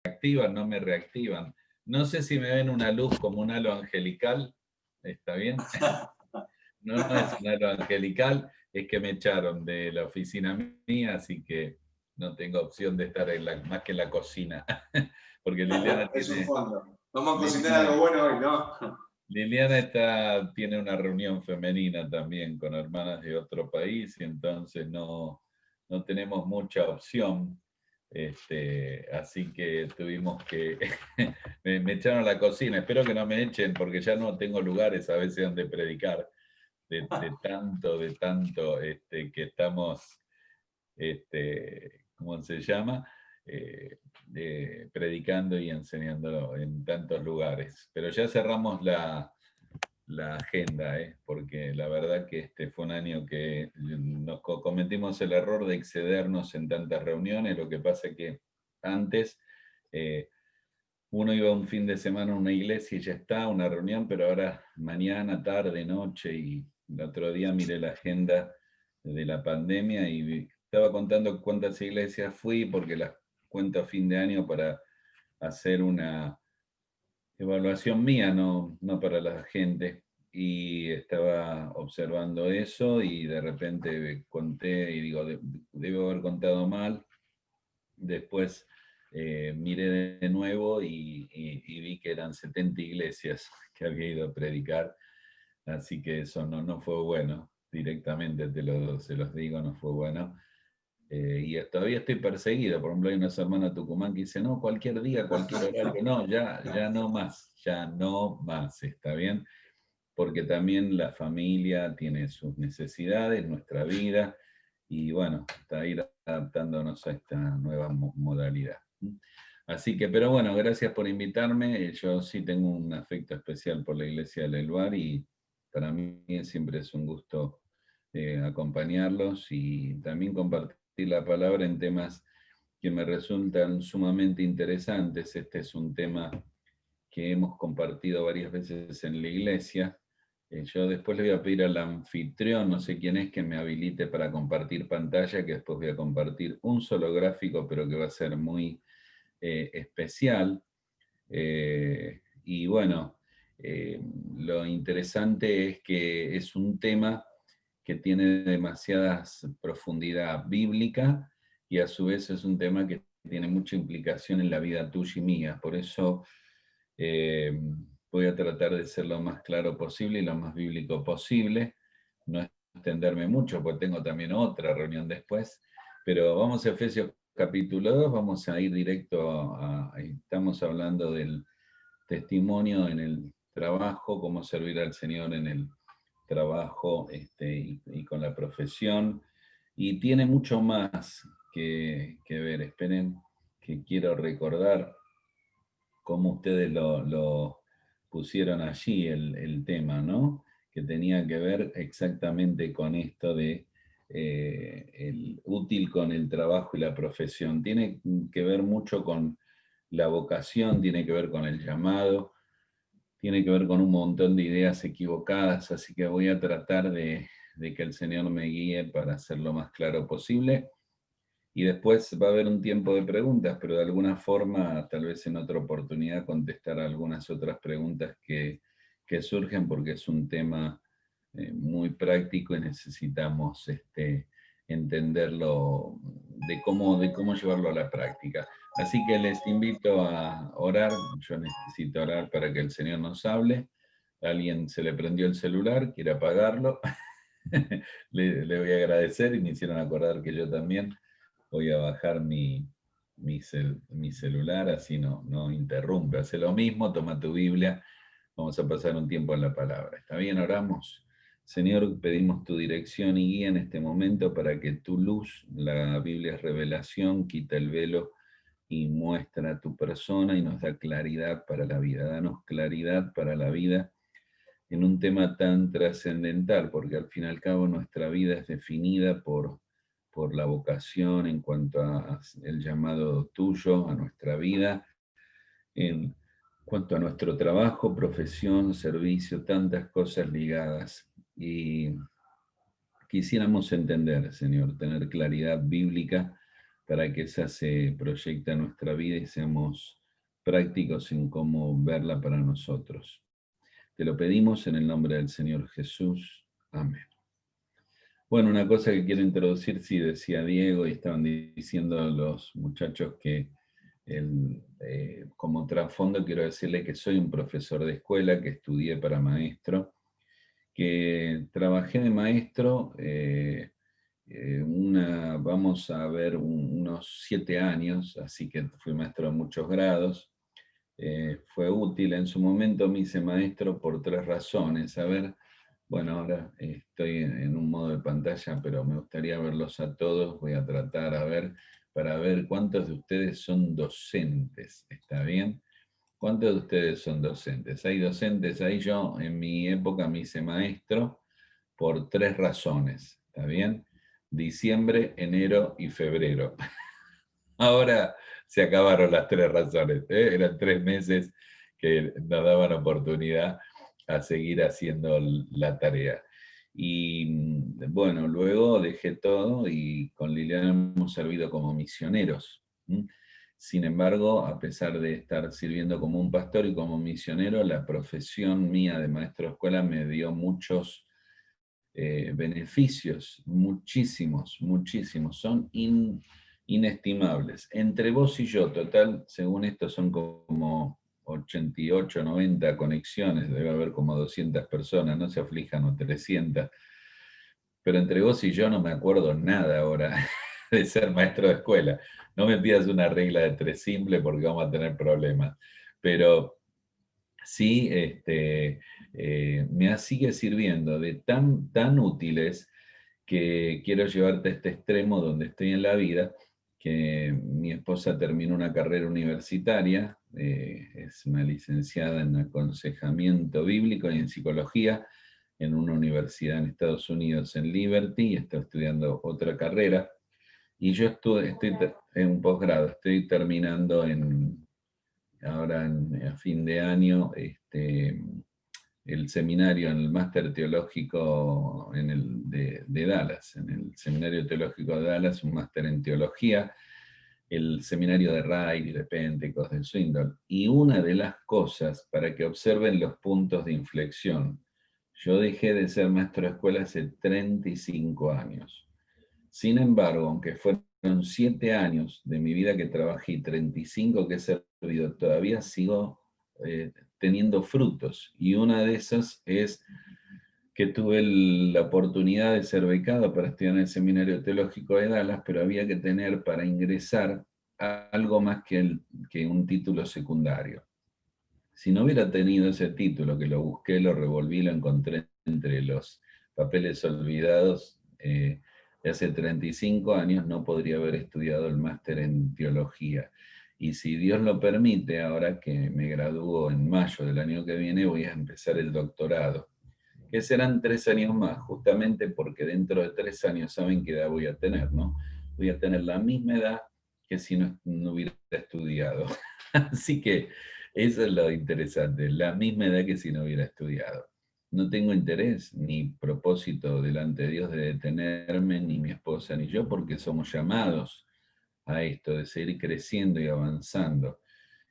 reactivan, no me reactivan. No sé si me ven una luz como un halo angelical, ¿está bien? No, no es un halo angelical, es que me echaron de la oficina mía, así que no tengo opción de estar más que en la cocina, porque Es un fondo. Vamos a cocinar algo bueno hoy, ¿no? Liliana tiene una reunión femenina también con hermanas de otro país y entonces no tenemos mucha opción. Así que tuvimos que... me echaron a la cocina. Espero que no me echen porque ya no tengo lugares a veces donde predicar. De tanto que estamos, ¿cómo se llama? Predicando y enseñando en tantos lugares. Pero ya cerramos la agenda, porque la verdad que este fue un año que nos cometimos el error de excedernos en tantas reuniones. Lo que pasa es que antes uno iba un fin de semana a una iglesia y ya está, una reunión, pero ahora mañana, tarde, noche, y el otro día miré la agenda de la pandemia y estaba contando cuántas iglesias fui porque las cuento a fin de año para hacer una evaluación mía, no para la gente. Y estaba observando eso y de repente conté y digo, debo haber contado mal. Después miré de nuevo y vi que eran 70 iglesias que había ido a predicar, así que eso no fue bueno, directamente se los digo, no fue bueno. Y todavía estoy perseguido. Por ejemplo, hay unos hermanos de Tucumán que dicen, no, cualquier día, cualquier horario. No, ya no más, ¿está bien? Porque también la familia tiene sus necesidades, nuestra vida, y bueno, hasta ir adaptándonos a esta nueva modalidad. Así que, pero bueno, gracias por invitarme. Yo sí tengo un afecto especial por la Iglesia del Elbar y para mí siempre es un gusto acompañarlos y también compartir la palabra en temas que me resultan sumamente interesantes. Este es un tema que hemos compartido varias veces en la iglesia. Yo después le voy a pedir al anfitrión, no sé quién es, que me habilite para compartir pantalla, que después voy a compartir un solo gráfico, pero que va a ser muy especial. Y bueno, lo interesante es que es un tema que tiene demasiada profundidad bíblica y a su vez es un tema que tiene mucha implicación en la vida tuya y mía. Por eso voy a tratar de ser lo más claro posible y lo más bíblico posible. No extenderme mucho, porque tengo también otra reunión después. Pero vamos a Efesios capítulo 2, vamos a ir directo estamos hablando del testimonio en el trabajo, cómo servir al Señor en el trabajo y con la profesión. Y tiene mucho más que ver. Esperen, que quiero recordar cómo ustedes lo pusieron allí el tema, ¿no? Que tenía que ver exactamente con esto de el útil con el trabajo y la profesión. Tiene que ver mucho con la vocación, tiene que ver con el llamado, tiene que ver con un montón de ideas equivocadas, así que voy a tratar de que el Señor me guíe para hacer lo más claro posible. Y después va a haber un tiempo de preguntas, pero de alguna forma, tal vez en otra oportunidad, contestar algunas otras preguntas que surgen, porque es un tema muy práctico y necesitamos entenderlo de cómo llevarlo a la práctica. Así que les invito a orar. Yo necesito orar para que el Señor nos hable. A alguien se le prendió el celular, quiere apagarlo. Le voy a agradecer y me hicieron acordar que yo también voy a bajar mi celular, así no interrumpe. Hace lo mismo, toma tu Biblia, vamos a pasar un tiempo en la palabra. ¿Está bien? Oramos. Señor, pedimos tu dirección y guía en este momento para que tu luz, la Biblia es revelación, quita el velo y muestra tu persona y nos da claridad para la vida. Danos claridad para la vida en un tema tan trascendental, porque al fin y al cabo nuestra vida es definida por la vocación en cuanto a el llamado tuyo a nuestra vida, en cuanto a nuestro trabajo, profesión, servicio, tantas cosas ligadas. Y quisiéramos entender, Señor, tener claridad bíblica para que esa se proyecte en nuestra vida y seamos prácticos en cómo verla para nosotros. Te lo pedimos en el nombre del Señor Jesús. Amén. Bueno, una cosa que quiero introducir, sí, decía Diego, y estaban diciendo los muchachos que como trasfondo quiero decirle que soy un profesor de escuela, que estudié para maestro, que trabajé de maestro, vamos a ver, unos 7 años, así que fui maestro de muchos grados. Fue útil, en su momento me hice maestro por 3 razones. A ver, bueno, ahora estoy en un modo de pantalla, pero me gustaría verlos a todos. Voy a tratar a ver, para ver cuántos de ustedes son docentes. ¿Está bien? ¿Cuántos de ustedes son docentes? Hay docentes ahí. Yo en mi época me hice maestro por 3 razones. ¿Está bien? Diciembre, enero y febrero. Ahora se acabaron las 3 razones. Eran 3 meses que nos daban oportunidad a seguir haciendo la tarea. Y bueno, luego dejé todo y con Liliana hemos servido como misioneros. Sin embargo, a pesar de estar sirviendo como un pastor y como misionero, la profesión mía de maestro de escuela me dio muchos beneficios, muchísimos, muchísimos. Son inestimables. Entre vos y yo, total, según esto son como 88, 90 conexiones, debe haber como 200 personas, no se aflijan, o 300. Pero entre vos y yo no me acuerdo nada ahora de ser maestro de escuela. No me pidas una regla de 3 simple porque vamos a tener problemas. Pero sí, me sigue sirviendo de tan útiles que quiero llevarte a este extremo donde estoy en la vida, que mi esposa terminó una carrera universitaria, es una licenciada en aconsejamiento bíblico y en psicología en una universidad en Estados Unidos, en Liberty, y está estudiando otra carrera. Y yo estoy en un posgrado, estoy terminando ahora a fin de año el seminario, en el máster teológico de Dallas, en el seminario teológico de Dallas, un máster en teología, el seminario de Riley, de Pentecost, de Swindoll. Y una de las cosas, para que observen los puntos de inflexión, yo dejé de ser maestro de escuela hace 35 años. Sin embargo, aunque fueron 7 años de mi vida que trabajé y 35 que he servido, todavía sigo teniendo frutos. Y una de esas es que tuve la oportunidad de ser becado para estudiar en el Seminario Teológico de Dallas, pero había que tener para ingresar algo más que un título secundario. Si no hubiera tenido ese título, que lo busqué, lo revolví, lo encontré entre los papeles olvidados de hace 35 años, no podría haber estudiado el máster en teología. Y si Dios lo permite, ahora que me gradúo en mayo del año que viene, voy a empezar el doctorado, que serán 3 años más, justamente porque dentro de 3 años, ¿saben qué edad voy a tener, no? Voy a tener la misma edad que si no hubiera estudiado. Así que eso es lo interesante, la misma edad que si no hubiera estudiado. No tengo interés ni propósito delante de Dios de detenerme, ni mi esposa ni yo, porque somos llamados a esto, de seguir creciendo y avanzando.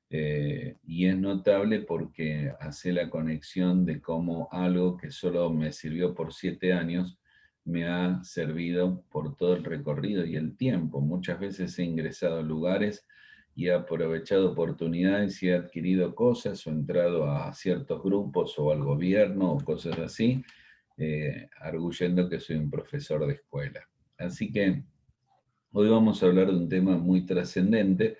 Y es notable porque hace la conexión de cómo algo que solo me sirvió por 7 años me ha servido por todo el recorrido y el tiempo. Muchas veces he ingresado a lugares y he aprovechado oportunidades y he adquirido cosas o entrado a ciertos grupos o al gobierno o cosas así, arguyendo que soy un profesor de escuela. Así que hoy vamos a hablar de un tema muy trascendente.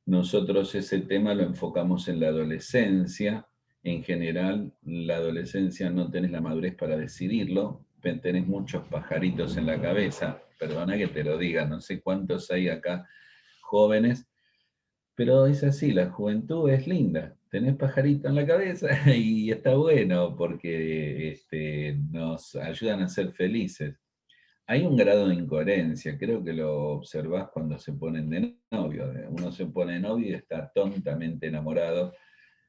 Nosotros ese tema lo enfocamos en la adolescencia. En general, la adolescencia no tenés la madurez para decidirlo, tenés muchos pajaritos en la cabeza. Perdona que te lo diga, no sé cuántos hay acá jóvenes, pero es así, la juventud es linda. Tenés pajarito en la cabeza y está bueno porque nos ayudan a ser felices. Hay un grado de incoherencia, creo que lo observás cuando se ponen de novio. Uno se pone de novio y está tontamente enamorado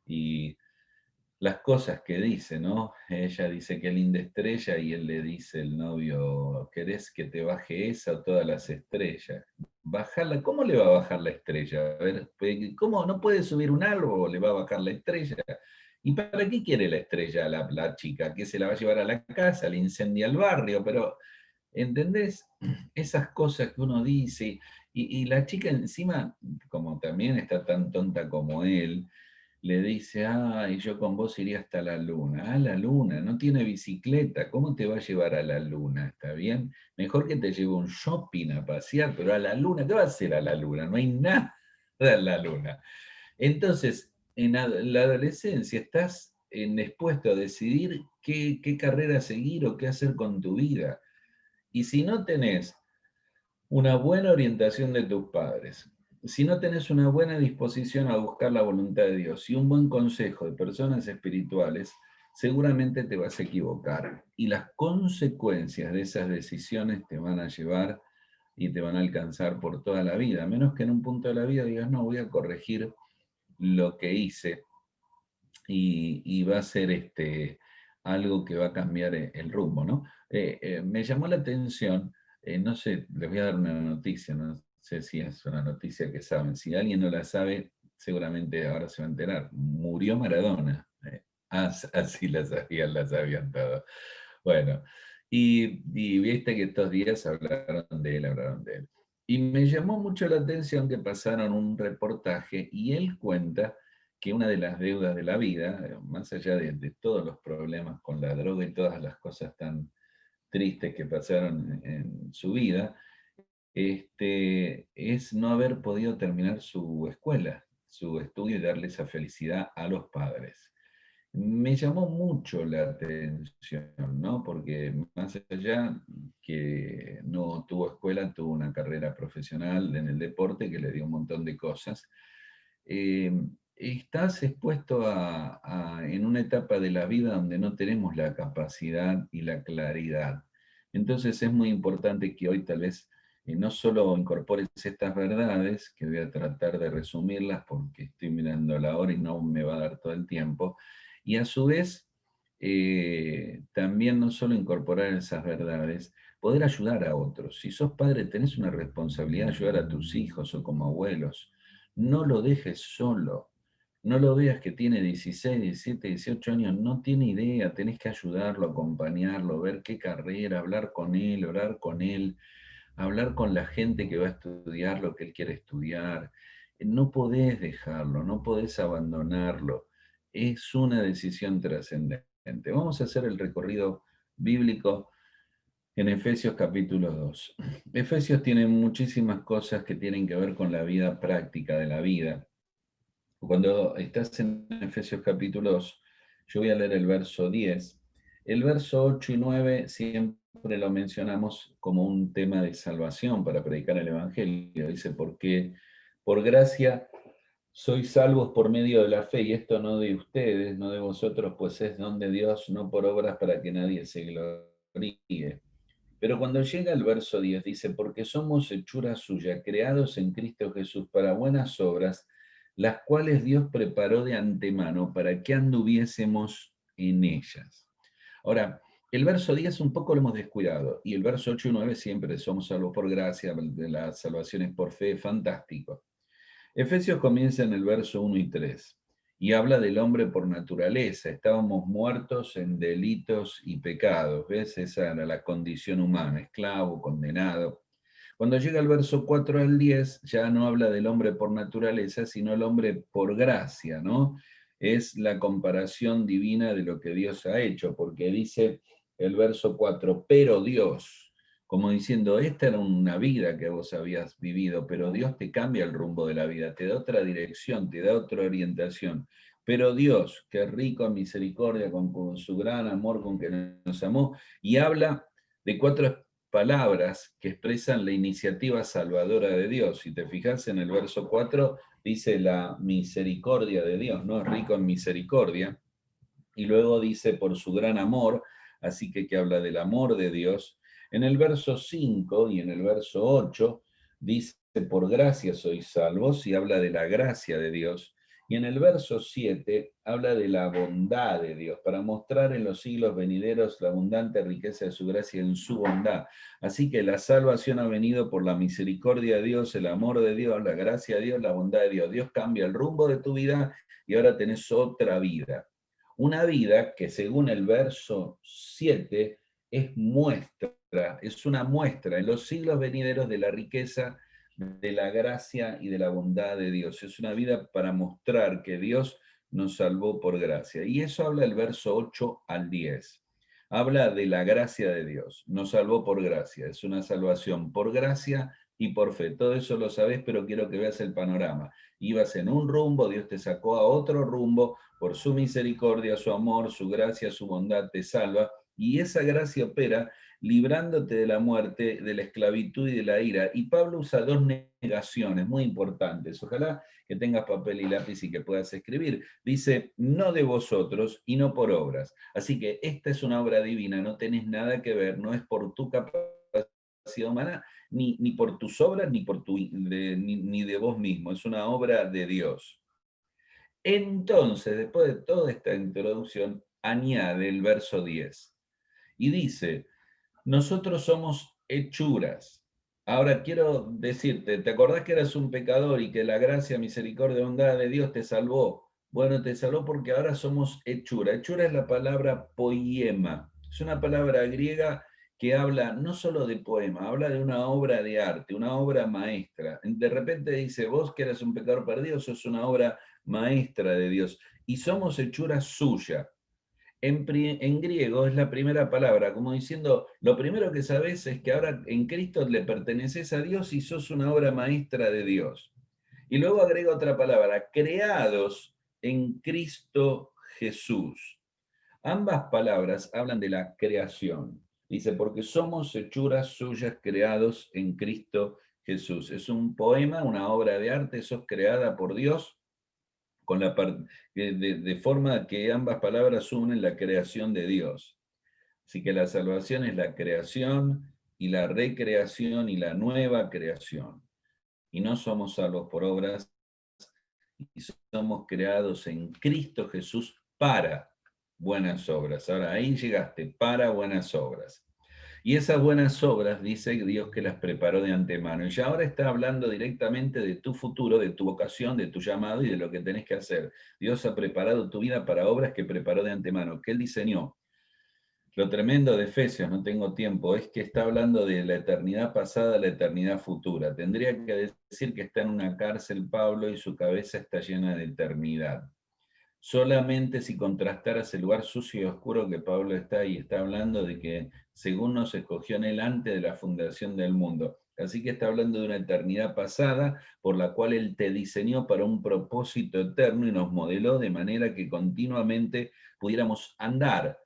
y las cosas que dice, ¿no? Ella dice qué linda estrella y él le dice, el novio, ¿querés que te baje esa o todas las estrellas? bajarla. ¿Cómo le va a bajar la estrella? A ver, ¿cómo no puede subir un árbol? ¿Le va a bajar la estrella? ¿Y para qué quiere la estrella la chica? ¿Que se la va a llevar a la casa? ¿Le incendia el barrio? Pero, ¿entendés? Esas cosas que uno dice. Y la chica encima, como también está tan tonta como él, le dice, y yo con vos iría hasta la luna. Ah, la luna, no tiene bicicleta, ¿cómo te va a llevar a la luna? ¿Está bien? Mejor que te lleve un shopping a pasear, pero a la luna, ¿qué va a hacer a la luna? No hay nada en la luna. Entonces, en la adolescencia estás expuesto a decidir qué carrera seguir o qué hacer con tu vida. Y si no tenés una buena orientación de tus padres, si no tenés una buena disposición a buscar la voluntad de Dios y un buen consejo de personas espirituales, seguramente te vas a equivocar. Y las consecuencias de esas decisiones te van a llevar y te van a alcanzar por toda la vida, a menos que en un punto de la vida digas, no, voy a corregir lo que hice y va a ser algo que va a cambiar el rumbo, ¿no? Me llamó la atención, no sé, les voy a dar una noticia, no sé si es una noticia que saben, si alguien no la sabe, seguramente ahora se va a enterar. Murió Maradona. Así la sabían todos. Bueno, y viste que estos días hablaron de él. Y me llamó mucho la atención que pasaron un reportaje y él cuenta que una de las deudas de la vida, más allá de todos los problemas con la droga y todas las cosas tan tristes que pasaron en su vida, es no haber podido terminar su escuela, su estudio y darle esa felicidad a los padres. Me llamó mucho la atención, ¿no? Porque más allá que no tuvo escuela, tuvo una carrera profesional en el deporte que le dio un montón de cosas. eh, Estás expuesto en una etapa de la vida donde no tenemos la capacidad y la claridad. Entonces es muy importante que hoy tal vez no solo incorpores estas verdades, que voy a tratar de resumirlas porque estoy mirando la hora y no me va a dar todo el tiempo, y a su vez también no solo incorporar esas verdades, poder ayudar a otros. Si sos padre, tenés una responsabilidad de ayudar a tus hijos o como abuelos. No lo dejes solo. No lo veas que tiene 16, 17, 18 años, no tiene idea, tenés que ayudarlo, acompañarlo, ver qué carrera, hablar con él, orar con él, hablar con la gente que va a estudiar lo que él quiere estudiar. No podés dejarlo, no podés abandonarlo. Es una decisión trascendente. Vamos a hacer el recorrido bíblico en Efesios capítulo 2. Efesios tiene muchísimas cosas que tienen que ver con la vida práctica de la vida. Cuando estás en Efesios capítulo 2, yo voy a leer el verso 10. El verso 8 y 9 siempre lo mencionamos como un tema de salvación para predicar el Evangelio. Dice, porque por gracia sois salvos por medio de la fe, y esto no de ustedes, no de vosotros, pues es don de Dios, no por obras para que nadie se gloríe. Pero cuando llega el verso 10 dice, porque somos hechura suya, creados en Cristo Jesús para buenas obras, las cuales Dios preparó de antemano para que anduviésemos en ellas. Ahora, el verso 10 un poco lo hemos descuidado, y el verso 8 y 9 siempre somos salvos por gracia, de la salvación es por fe, fantástico. Efesios comienza en el verso 1 y 3 y habla del hombre por naturaleza. Estábamos muertos en delitos y pecados, ¿ves? Esa era la condición humana, esclavo, condenado. Cuando llega el verso 4 al 10, ya no habla del hombre por naturaleza, sino el hombre por gracia, ¿no? Es la comparación divina de lo que Dios ha hecho, porque dice el verso 4, pero Dios, como diciendo, esta era una vida que vos habías vivido, pero Dios te cambia el rumbo de la vida, te da otra dirección, te da otra orientación. Pero Dios, que es rico en misericordia, con su gran amor con que nos amó, y habla de cuatro palabras que expresan la iniciativa salvadora de Dios. Si te fijas en el verso 4, dice la misericordia de Dios, ¿no? Rico en misericordia. Y luego dice por su gran amor, así que habla del amor de Dios. En el verso 5 y en el verso 8 dice por gracia sois salvos y habla de la gracia de Dios. Y en el verso 7 habla de la bondad de Dios, para mostrar en los siglos venideros la abundante riqueza de su gracia en su bondad. Así que la salvación ha venido por la misericordia de Dios, el amor de Dios, la gracia de Dios, la bondad de Dios. Dios cambia el rumbo de tu vida y ahora tenés otra vida. Una vida que según el verso 7 es muestra, es una muestra en los siglos venideros de la riqueza, de la gracia y de la bondad de Dios. Es una vida para mostrar que Dios nos salvó por gracia. Y eso habla el verso 8 al 10. Habla de la gracia de Dios. Nos salvó por gracia. Es una salvación por gracia y por fe. Todo eso lo sabés, pero quiero que veas el panorama. Ibas en un rumbo, Dios te sacó a otro rumbo, por su misericordia, su amor, su gracia, su bondad te salva. Y esa gracia opera librándote de la muerte, de la esclavitud y de la ira. Y Pablo usa dos negaciones muy importantes. Ojalá que tengas papel y lápiz y que puedas escribir. Dice, no de vosotros y no por obras. Así que esta es una obra divina, no tenés nada que ver, no es por tu capacidad humana, ni por tus obras, ni de vos mismo. Es una obra de Dios. Entonces, después de toda esta introducción, añade el verso 10 y dice, nosotros somos hechuras. Ahora quiero decirte, ¿te acordás que eras un pecador y que la gracia, misericordia y bondad de Dios te salvó? Bueno, te salvó porque ahora somos hechura. Hechura es la palabra poiema. Es una palabra griega que habla no solo de poema, habla de una obra de arte, una obra maestra. De repente dice, vos que eras un pecador perdido, sos una obra maestra de Dios. Y somos hechura suya. En griego es la primera palabra, como diciendo, lo primero que sabes es que ahora en Cristo le perteneces a Dios y sos una obra maestra de Dios. Y luego agrega otra palabra, creados en Cristo Jesús. Ambas palabras hablan de la creación. Dice, porque somos hechuras suyas creados en Cristo Jesús. Es un poema, una obra de arte, sos creada por Dios con de forma que ambas palabras unen la creación de Dios. Así que la salvación es la creación y la recreación y la nueva creación. Y no somos salvos por obras, y somos creados en Cristo Jesús para buenas obras. Ahora, ahí llegaste, para buenas obras. Y esas buenas obras, dice Dios que las preparó de antemano. Y ya ahora está hablando directamente de tu futuro, de tu vocación, de tu llamado y de lo que tenés que hacer. Dios ha preparado tu vida para obras que preparó de antemano, que Él diseñó. Lo tremendo de Efesios, no tengo tiempo, es que está hablando de la eternidad pasada, la eternidad futura. Tendría que decir que está en una cárcel Pablo y su cabeza está llena de eternidad. Solamente si contrastaras el lugar sucio y oscuro que Pablo está ahí, está hablando de que según nos escogió en él antes de la fundación del mundo. Así que está hablando de una eternidad pasada por la cual él te diseñó para un propósito eterno y nos modeló de manera que continuamente pudiéramos andar.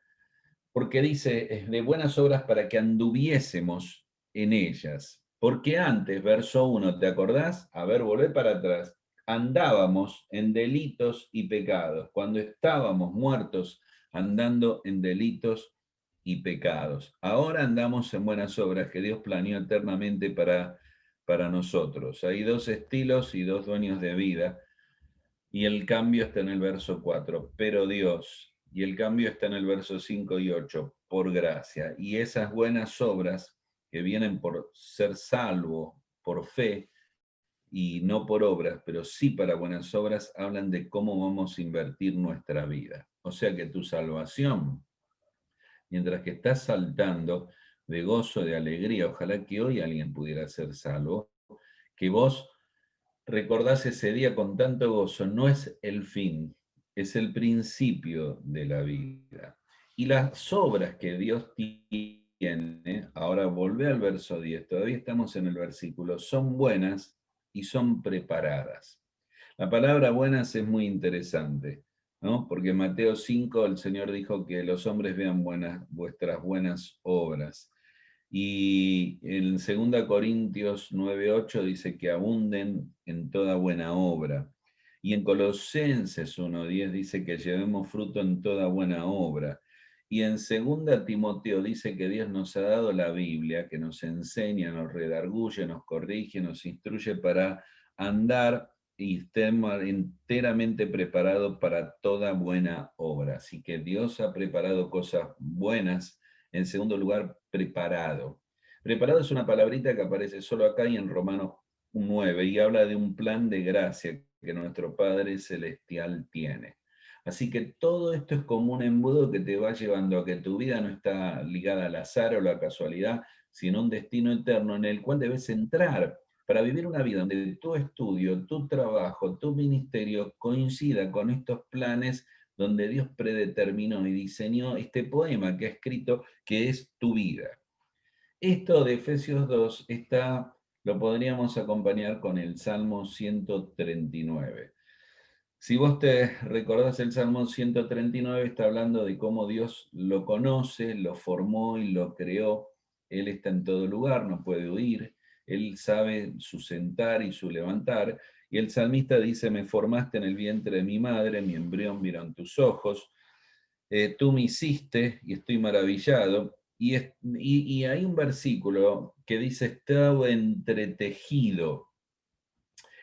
Porque dice, de buenas obras para que anduviésemos en ellas. Porque antes, verso 1, ¿te acordás? A ver, volvé para atrás. Andábamos en delitos y pecados, cuando estábamos muertos andando en delitos y pecados. Ahora andamos en buenas obras que Dios planeó eternamente para nosotros. Hay dos estilos y dos dueños de vida, y el cambio está en el verso 4, pero Dios, y el cambio está en el verso 5 y 8, por gracia. Y esas buenas obras que vienen por ser salvo, por fe, y no por obras, pero sí para buenas obras, hablan de cómo vamos a invertir nuestra vida. O sea que tu salvación, mientras que estás saltando de gozo, de alegría, ojalá que hoy alguien pudiera ser salvo, que vos recordás ese día con tanto gozo, no es el fin, es el principio de la vida. Y las obras que Dios tiene, ahora volvé al verso 10, todavía estamos en el versículo, son buenas y son preparadas. La palabra buenas es muy interesante, ¿no? Porque en Mateo 5 el Señor dijo que los hombres vean vuestras buenas obras. Y en 2 Corintios 9:8 dice que abunden en toda buena obra. Y en Colosenses 1:10 dice que llevemos fruto en toda buena obra. Y en 2 Timoteo dice que Dios nos ha dado la Biblia, que nos enseña, nos redarguye, nos corrige, nos instruye para andar y estemos enteramente preparados para toda buena obra. Así que Dios ha preparado cosas buenas. En segundo lugar, preparado. Preparado es una palabrita que aparece solo acá y en Romanos 9 y habla de un plan de gracia que nuestro Padre Celestial tiene. Así que todo esto es como un embudo que te va llevando a que tu vida no está ligada al azar o la casualidad, sino un destino eterno en el cual debes entrar para vivir una vida donde tu estudio, tu trabajo, tu ministerio coincida con estos planes donde Dios predeterminó y diseñó este poema que ha escrito, que es tu vida. Esto de Efesios 2 lo podríamos acompañar con el Salmo 139. Si vos te recordás el Salmo 139, está hablando de cómo Dios lo conoce, lo formó y lo creó. Él está en todo lugar, no puede huir. Él sabe su sentar y su levantar. Y el salmista dice, me formaste en el vientre de mi madre, mi embrión vieron tus ojos. Tú me hiciste y estoy maravillado. Y hay un versículo que dice, estaba entretejido.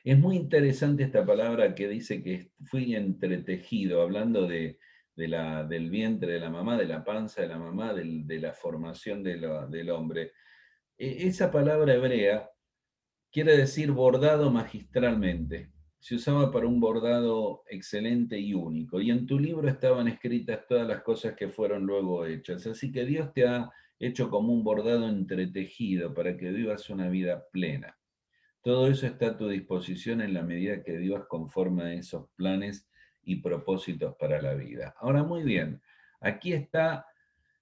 Es muy interesante esta palabra que dice que fui entretejido, hablando del vientre de la mamá, de la panza de la mamá, de la formación del hombre. Esa palabra hebrea quiere decir bordado magistralmente. Se usaba para un bordado excelente y único. Y en tu libro estaban escritas todas las cosas que fueron luego hechas. Así que Dios te ha hecho como un bordado entretejido para que vivas una vida plena. Todo eso está a tu disposición en la medida que Dios conforma esos planes y propósitos para la vida. Ahora, muy bien, aquí está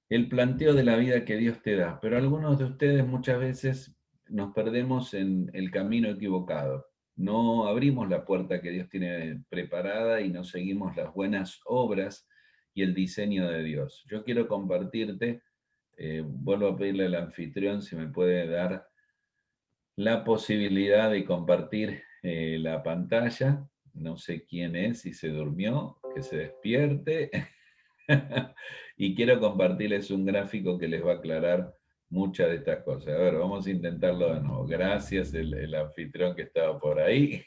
el planteo de la vida que Dios te da, pero algunos de ustedes muchas veces nos perdemos en el camino equivocado. No abrimos la puerta que Dios tiene preparada y no seguimos las buenas obras y el diseño de Dios. Yo quiero compartirte, vuelvo a pedirle al anfitrión si me puede dar la posibilidad de compartir la pantalla. No sé quién es, si se durmió, que se despierte. Y quiero compartirles un gráfico que les va a aclarar muchas de estas cosas. A ver, vamos a intentarlo de nuevo. Gracias, el anfitrión que estaba por ahí.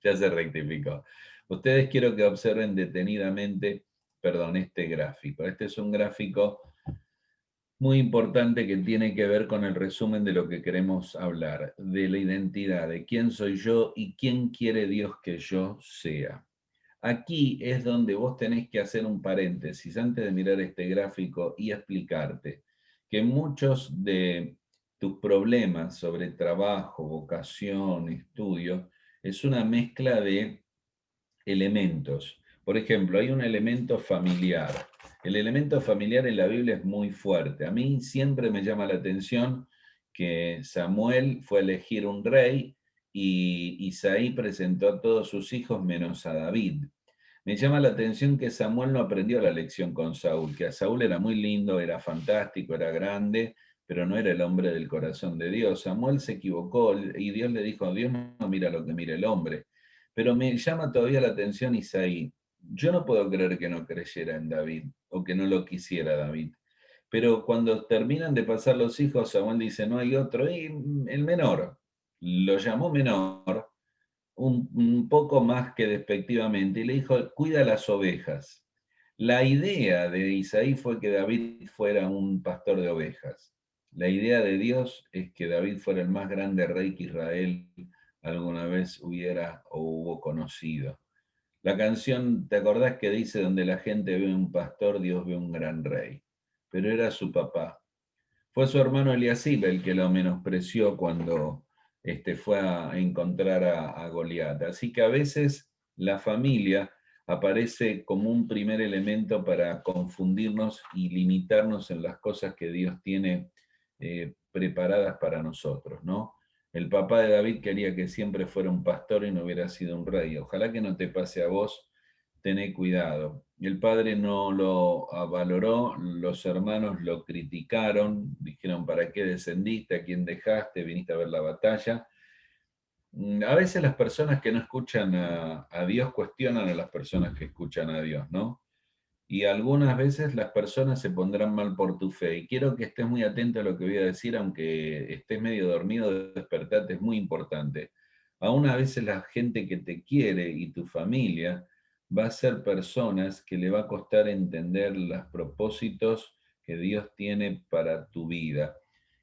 Ya se rectificó. Ustedes quiero que observen detenidamente, perdón, este gráfico. Este es un gráfico muy importante que tiene que ver con el resumen de lo que queremos hablar, de la identidad, de quién soy yo y quién quiere Dios que yo sea. Aquí es donde vos tenés que hacer un paréntesis antes de mirar este gráfico y explicarte que muchos de tus problemas sobre trabajo, vocación, estudio, es una mezcla de elementos. Por ejemplo, hay un elemento familiar. El elemento familiar en la Biblia es muy fuerte. A mí siempre me llama la atención que Samuel fue a elegir un rey y Isaí presentó a todos sus hijos menos a David. Me llama la atención que Samuel no aprendió la lección con Saúl, que a Saúl era muy lindo, era fantástico, era grande, pero no era el hombre del corazón de Dios. Samuel se equivocó y Dios le dijo, Dios no mira lo que mira el hombre. Pero me llama todavía la atención Isaí. Yo no puedo creer que no creyera en David o que no lo quisiera David. Pero cuando terminan de pasar los hijos, Samuel dice, no hay otro. Y el menor, lo llamó menor, un poco más que despectivamente, y le dijo, cuida las ovejas. La idea de Isaí fue que David fuera un pastor de ovejas. La idea de Dios es que David fuera el más grande rey que Israel alguna vez hubiera o hubo conocido. La canción, ¿te acordás que dice, donde la gente ve un pastor, Dios ve un gran rey? Pero era su papá. Fue su hermano Eliasib el que lo menospreció cuando fue a encontrar a Goliat. Así que a veces la familia aparece como un primer elemento para confundirnos y limitarnos en las cosas que Dios tiene preparadas para nosotros, ¿no? El papá de David quería que siempre fuera un pastor y no hubiera sido un rey. Ojalá que no te pase a vos, tené cuidado. El padre no lo valoró, los hermanos lo criticaron, dijeron, ¿para qué descendiste? ¿A quién dejaste? ¿Viniste a ver la batalla? A veces las personas que no escuchan a Dios cuestionan a las personas que escuchan a Dios, ¿no? Y algunas veces las personas se pondrán mal por tu fe. Y quiero que estés muy atento a lo que voy a decir, aunque estés medio dormido, despertate, es muy importante. Aún a veces la gente que te quiere y tu familia va a ser personas que le va a costar entender los propósitos que Dios tiene para tu vida.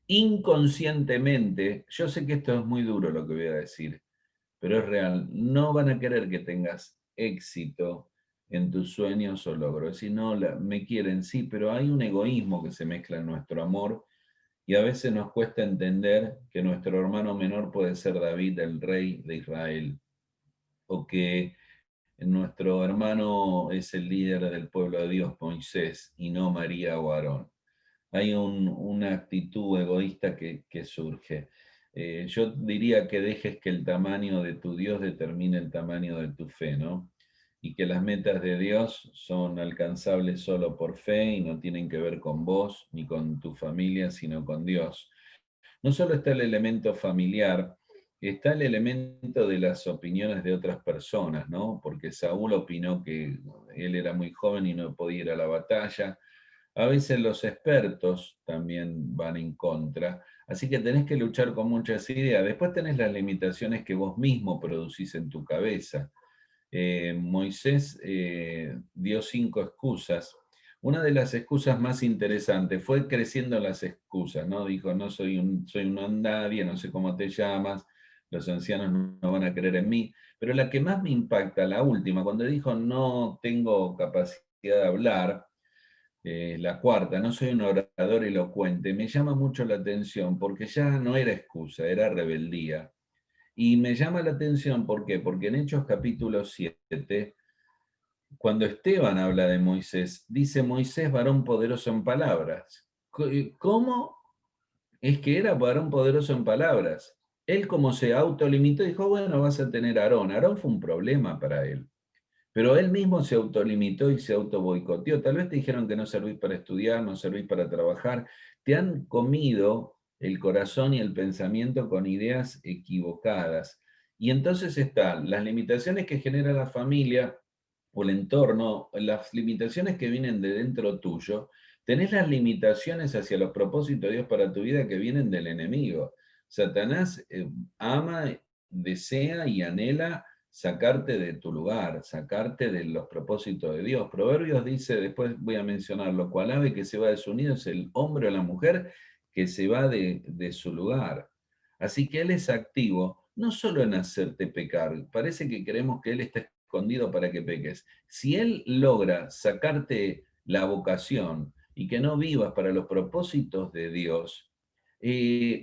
Inconscientemente, yo sé que esto es muy duro lo que voy a decir, pero es real, no van a querer que tengas éxito en tus sueños o logros. Si no, me quieren, sí, pero hay un egoísmo que se mezcla en nuestro amor y a veces nos cuesta entender que nuestro hermano menor puede ser David, el rey de Israel, o que nuestro hermano es el líder del pueblo de Dios, Moisés, y no María o Aarón. Hay una actitud egoísta que surge. Yo diría que dejes que el tamaño de tu Dios determine el tamaño de tu fe, ¿no? Y que las metas de Dios son alcanzables solo por fe y no tienen que ver con vos ni con tu familia, sino con Dios. No solo está el elemento familiar, está el elemento de las opiniones de otras personas, ¿no? Porque Saúl opinó que él era muy joven y no podía ir a la batalla. A veces los expertos también van en contra, así que tenés que luchar con muchas ideas. Después tenés las limitaciones que vos mismo producís en tu cabeza. Moisés dio 5 excusas. Una de las excusas más interesantes fue creciendo las excusas, ¿no? Dijo, no soy un nadie, no sé cómo te llamas, los ancianos no van a creer en mí. Pero la que más me impacta, la última, cuando dijo no tengo capacidad de hablar, la cuarta, no soy un orador elocuente, me llama mucho la atención porque ya no era excusa, era rebeldía. Y me llama la atención, ¿por qué? Porque en Hechos capítulo 7, cuando Esteban habla de Moisés, dice Moisés varón poderoso en palabras. ¿Cómo es que era varón poderoso en palabras? Él como se autolimitó, dijo, bueno, vas a tener a Aarón. Aarón fue un problema para él. Pero él mismo se autolimitó y se autoboicoteó. Tal vez te dijeron que no servís para estudiar, no servís para trabajar. Te han comido el corazón y el pensamiento con ideas equivocadas. Y entonces están las limitaciones que genera la familia o el entorno, las limitaciones que vienen de dentro tuyo. Tenés las limitaciones hacia los propósitos de Dios para tu vida que vienen del enemigo. Satanás ama, desea y anhela sacarte de tu lugar, sacarte de los propósitos de Dios. Proverbios dice, después voy a mencionarlo, cual ave que se va de su nido es el hombre o la mujer que se va de su lugar. Así que Él es activo, no solo en hacerte pecar, parece que creemos que Él está escondido para que peques. Si Él logra sacarte la vocación y que no vivas para los propósitos de Dios,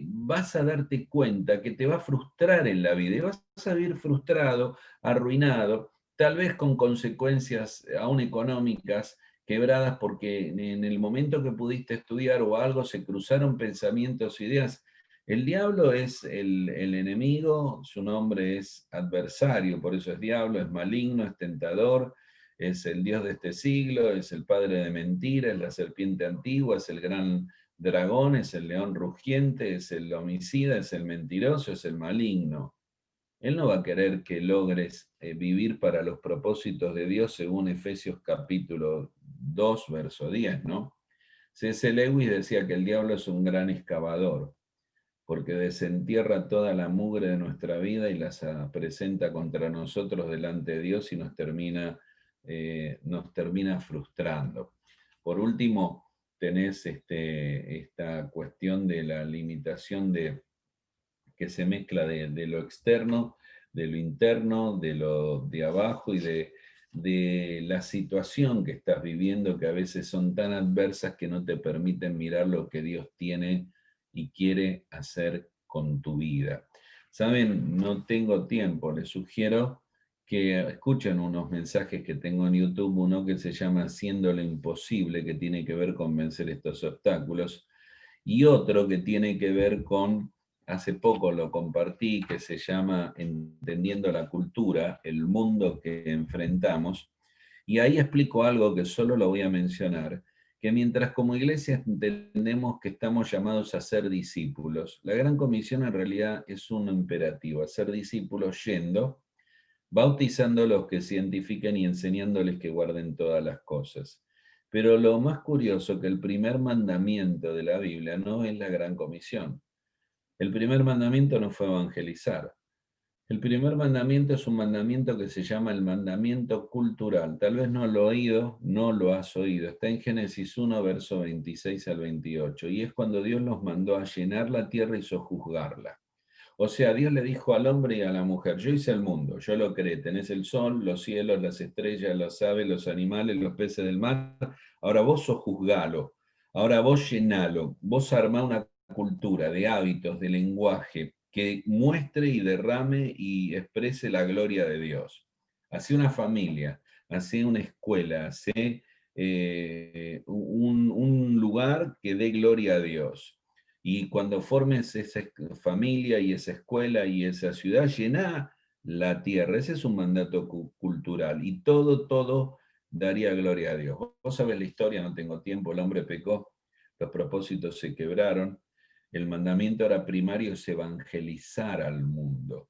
vas a darte cuenta que te va a frustrar en la vida y vas a vivir frustrado, arruinado, tal vez con consecuencias aún económicas quebradas porque en el momento que pudiste estudiar o algo se cruzaron pensamientos, ideas. El diablo es el enemigo, su nombre es adversario, por eso es diablo, es maligno, es tentador, es el dios de este siglo, es el padre de mentira, es la serpiente antigua, es el gran dragón, es el león rugiente, es el homicida, es el mentiroso, es el maligno. Él no va a querer que logres vivir para los propósitos de Dios según Efesios capítulo 2, verso 10, ¿no? C.S. Lewis decía que el diablo es un gran excavador, porque desentierra toda la mugre de nuestra vida y las presenta contra nosotros delante de Dios y nos termina frustrando. Por último, tenés esta cuestión de la limitación que se mezcla de lo externo, de lo interno, de lo de abajo y de la situación que estás viviendo, que a veces son tan adversas que no te permiten mirar lo que Dios tiene y quiere hacer con tu vida. Saben, no tengo tiempo, les sugiero que escuchen unos mensajes que tengo en YouTube, uno que se llama Haciendo lo imposible, que tiene que ver con vencer estos obstáculos, y otro que tiene que ver con, hace poco lo compartí, que se llama Entendiendo la cultura, el mundo que enfrentamos, y ahí explico algo que solo lo voy a mencionar, que mientras como iglesia entendemos que estamos llamados a ser discípulos, la gran comisión en realidad es un imperativo, a ser discípulos yendo, bautizando a los que se identifiquen y enseñándoles que guarden todas las cosas. Pero lo más curioso que el primer mandamiento de la Biblia no es la gran comisión. El primer mandamiento no fue evangelizar. El primer mandamiento es un mandamiento que se llama el mandamiento cultural. Tal vez no lo has oído. Está en Génesis 1, verso 26 al 28. Y es cuando Dios los mandó a llenar la tierra y sojuzgarla. O sea, Dios le dijo al hombre y a la mujer: yo hice el mundo, yo lo creé. Tenés el sol, los cielos, las estrellas, las aves, los animales, los peces del mar. Ahora vos sojuzgalo. Ahora vos llenalo. Vos armá una cultura de hábitos, de lenguaje, que muestre y derrame y exprese la gloria de Dios. Hacé una familia, hacé una escuela, hacé un lugar que dé gloria a Dios. Y cuando formes esa familia y esa escuela y esa ciudad, llená la tierra. Ese es un mandato cultural. Y todo daría gloria a Dios. Vos sabés la historia, no tengo tiempo, el hombre pecó, los propósitos se quebraron. El mandamiento ahora primario es evangelizar al mundo.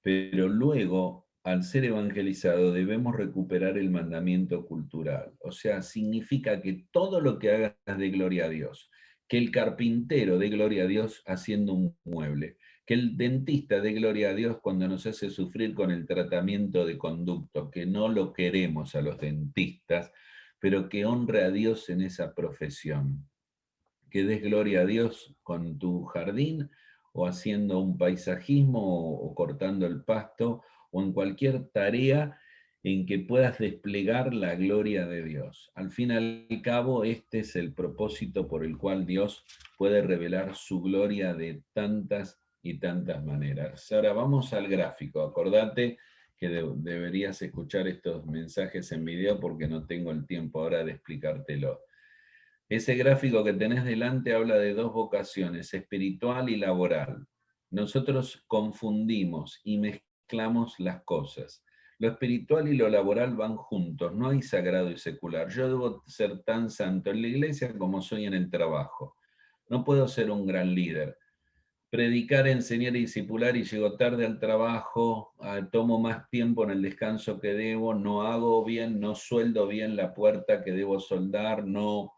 Pero luego, al ser evangelizado, debemos recuperar el mandamiento cultural. O sea, significa que todo lo que hagas de gloria a Dios, que el carpintero dé gloria a Dios haciendo un mueble, que el dentista dé gloria a Dios cuando nos hace sufrir con el tratamiento de conducto, que no lo queremos a los dentistas, pero que honre a Dios en esa profesión. Que des gloria a Dios con tu jardín o haciendo un paisajismo o cortando el pasto o en cualquier tarea en que puedas desplegar la gloria de Dios. Al fin y al cabo, este es el propósito por el cual Dios puede revelar su gloria de tantas y tantas maneras. Ahora vamos al gráfico. Acordate que deberías escuchar estos mensajes en video porque no tengo el tiempo ahora de explicártelo. Ese gráfico que tenés delante habla de dos vocaciones, espiritual y laboral. Nosotros confundimos y mezclamos las cosas. Lo espiritual y lo laboral van juntos, no hay sagrado y secular. Yo debo ser tan santo en la iglesia como soy en el trabajo. No puedo ser un gran líder. Predicar, enseñar y discipular y llego tarde al trabajo, tomo más tiempo en el descanso que debo, no hago bien, no sueldo bien la puerta que debo soldar, no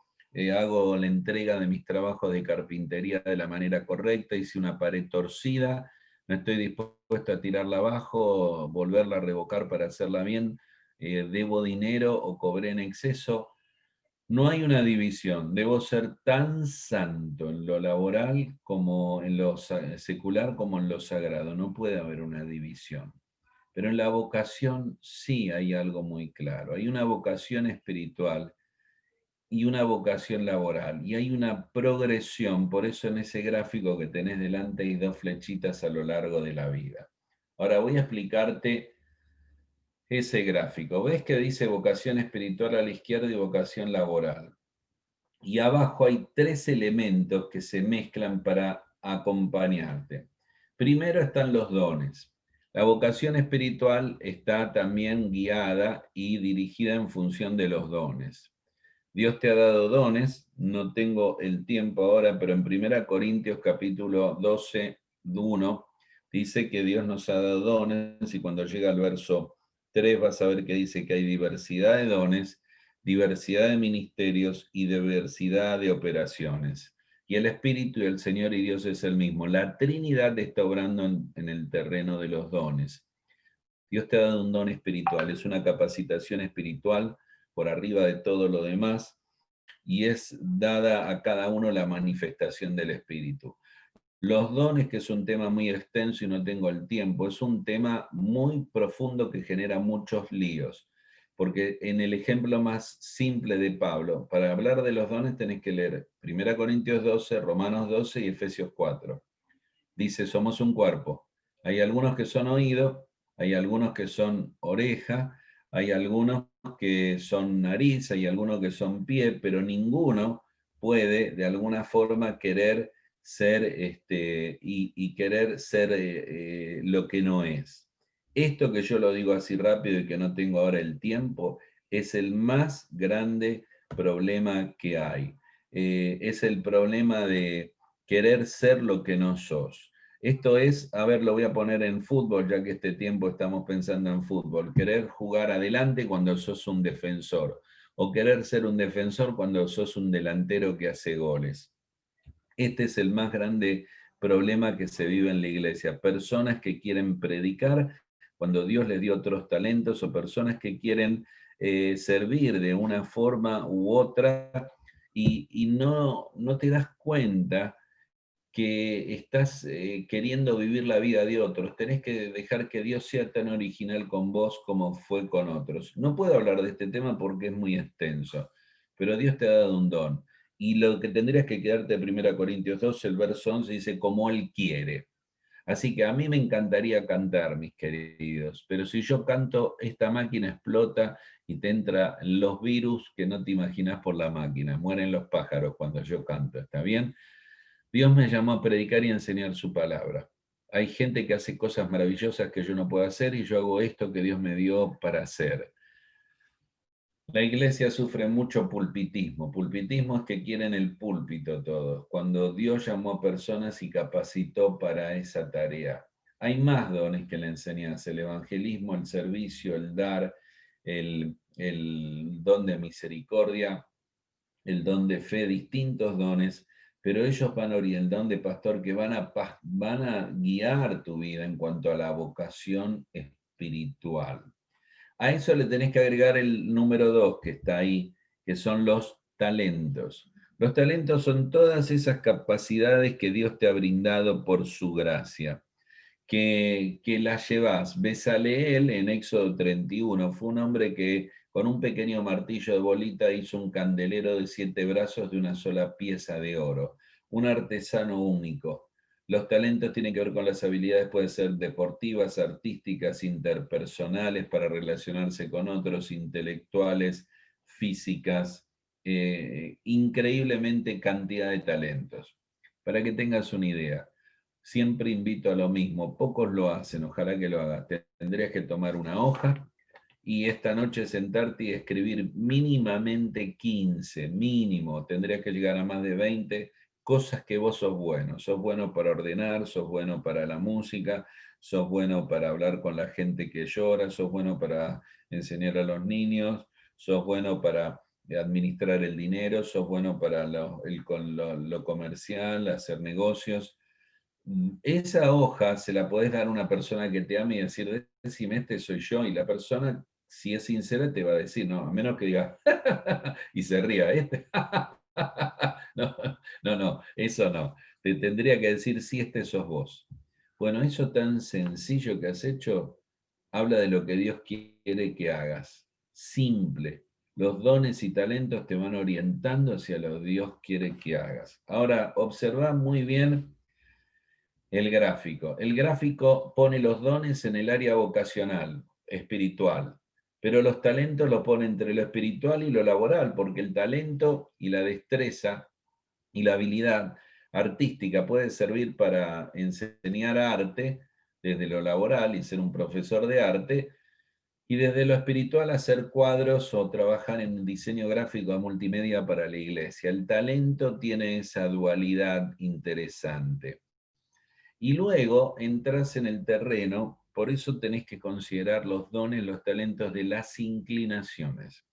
hago la entrega de mis trabajos de carpintería de la manera correcta, hice una pared torcida, no estoy dispuesto a tirarla abajo, volverla a revocar para hacerla bien, debo dinero o cobré en exceso. No hay una división. Debo ser tan santo en lo laboral como en lo secular como en lo sagrado. No puede haber una división. Pero en la vocación sí hay algo muy claro. Hay una vocación espiritual y una vocación laboral. Y hay una progresión. Por eso en ese gráfico que tenés delante hay dos flechitas a lo largo de la vida. Ahora voy a explicarte ese gráfico. ¿Ves que dice vocación espiritual a la izquierda y vocación laboral? Y abajo hay tres elementos que se mezclan para acompañarte. Primero están los dones. La vocación espiritual está también guiada y dirigida en función de los dones. Dios te ha dado dones, no tengo el tiempo ahora, pero en 1 Corintios capítulo 12, 1, dice que Dios nos ha dado dones, y cuando llega al verso 3 vas a ver que dice que hay diversidad de dones, diversidad de ministerios y diversidad de operaciones. Y el Espíritu y el Señor y Dios es el mismo. La Trinidad está obrando en el terreno de los dones. Dios te ha dado un don espiritual, es una capacitación espiritual por arriba de todo lo demás, y es dada a cada uno la manifestación del Espíritu. Los dones, que es un tema muy extenso y no tengo el tiempo, es un tema muy profundo que genera muchos líos, porque en el ejemplo más simple de Pablo, para hablar de los dones tenés que leer 1 Corintios 12, Romanos 12 y Efesios 4. Dice, somos un cuerpo. Hay algunos que son oídos, hay algunos que son oreja, hay algunos que son nariz, hay algunos que son pie, pero ninguno puede de alguna forma querer ser y querer ser lo que no es. Esto que yo lo digo así rápido y que no tengo ahora el tiempo, es el más grande problema que hay. Es el problema de querer ser lo que no sos. Esto es, a ver, lo voy a poner en fútbol, ya que este tiempo estamos pensando en fútbol. Querer jugar adelante cuando sos un defensor, o querer ser un defensor cuando sos un delantero que hace goles. Este es el más grande problema que se vive en la iglesia. Personas que quieren predicar cuando Dios les dio otros talentos, o personas que quieren servir de una forma u otra y no te das cuenta que estás queriendo vivir la vida de otros. Tenés que dejar que Dios sea tan original con vos como fue con otros. No puedo hablar de este tema porque es muy extenso, pero Dios te ha dado un don. Y lo que tendrías que quedarte de 1 Corintios 2, el verso 11, dice, como Él quiere. Así que a mí me encantaría cantar, mis queridos, pero si yo canto, esta máquina explota y te entran los virus que no te imaginas por la máquina. Mueren los pájaros cuando yo canto, ¿está bien? Dios me llamó a predicar y a enseñar su palabra. Hay gente que hace cosas maravillosas que yo no puedo hacer y yo hago esto que Dios me dio para hacer. La iglesia sufre mucho pulpitismo. Pulpitismo es que quieren el púlpito todos, cuando Dios llamó a personas y capacitó para esa tarea. Hay más dones que la enseñanza, el evangelismo, el servicio, el dar, el don de misericordia, el don de fe, distintos dones, pero ellos van a orientar, el don de pastor, que van a guiar tu vida en cuanto a la vocación espiritual. A eso le tenés que agregar el número 2 que está ahí, que son los talentos. Los talentos son todas esas capacidades que Dios te ha brindado por su gracia, que las llevas. Bezaleel en Éxodo 31 fue un hombre que con un pequeño martillo de bolita hizo un candelero de 7 brazos de una sola pieza de oro, un artesano único. Los talentos tienen que ver con las habilidades, pueden ser deportivas, artísticas, interpersonales, para relacionarse con otros, intelectuales, físicas, increíblemente cantidad de talentos. Para que tengas una idea, siempre invito a lo mismo, pocos lo hacen, ojalá que lo hagas. Tendrías que tomar una hoja y esta noche sentarte y escribir mínimamente 15, mínimo, tendrías que llegar a más de 20 cosas que vos sos bueno. Sos bueno para ordenar, sos bueno para la música, sos bueno para hablar con la gente que llora, sos bueno para enseñar a los niños, sos bueno para administrar el dinero, sos bueno para lo comercial, hacer negocios. Esa hoja se la podés dar a una persona que te ame y decir, decime, este soy yo, y la persona, si es sincera, te va a decir, no, a menos que diga, y se ría, este, no, no, eso no. Te tendría que decir, sí, este sos vos. Bueno, eso tan sencillo que has hecho, habla de lo que Dios quiere que hagas. Simple. Los dones y talentos te van orientando hacia lo que Dios quiere que hagas. Ahora, observa muy bien el gráfico. El gráfico pone los dones en el área vocacional, espiritual, pero los talentos lo pone entre lo espiritual y lo laboral, porque el talento y la destreza y la habilidad artística puede servir para enseñar arte desde lo laboral y ser un profesor de arte, y desde lo espiritual hacer cuadros o trabajar en diseño gráfico a multimedia para la iglesia. El talento tiene esa dualidad interesante. Y luego entras en el terreno, por eso tenés que considerar los dones, los talentos de las inclinaciones.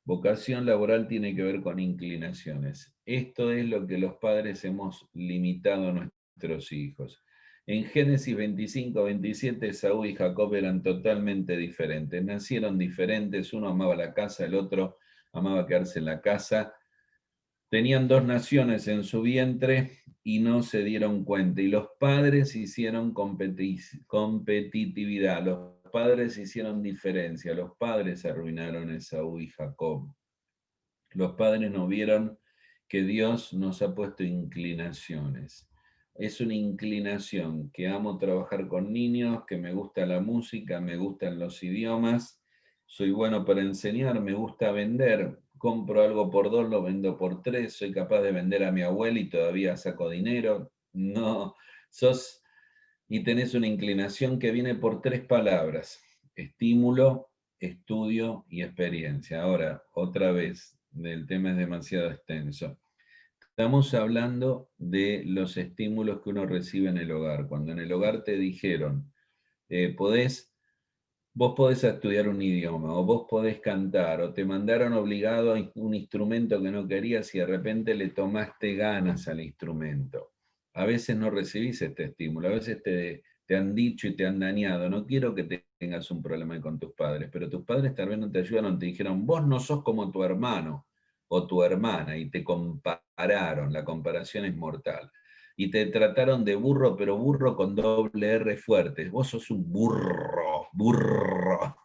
Vocación laboral tiene que ver con inclinaciones. Esto es lo que los padres hemos limitado a nuestros hijos. En Génesis 25-27, Esaú y Jacob eran totalmente diferentes. Nacieron diferentes, uno amaba la casa, el otro amaba quedarse en la casa. Tenían dos naciones en su vientre y no se dieron cuenta. Y los padres hicieron competitividad, los padres hicieron diferencia, los padres arruinaron a Esaú y Jacob. Los padres no vieron que Dios nos ha puesto inclinaciones. Es una inclinación que amo trabajar con niños, que me gusta la música, me gustan los idiomas, soy bueno para enseñar, me gusta vender, compro algo por 2, lo vendo por 3, soy capaz de vender a mi abuela y todavía saco dinero. No, sos y tenés una inclinación que viene por 3 palabras: estímulo, estudio y experiencia. Ahora, otra vez, el tema es demasiado extenso. Estamos hablando de los estímulos que uno recibe en el hogar. Cuando en el hogar te dijeron, vos podés estudiar un idioma, o vos podés cantar, o te mandaron obligado a un instrumento que no querías y de repente le tomaste ganas al instrumento. a veces no recibís este estímulo, a veces te han dicho y te han dañado. No quiero que tengas un problema con tus padres, pero tus padres tal vez no te ayudaron, te dijeron, vos no sos como tu hermano o tu hermana, y te compararon, la comparación es mortal. Y te trataron de burro, pero burro con doble R fuerte. Vos sos un burro, burro.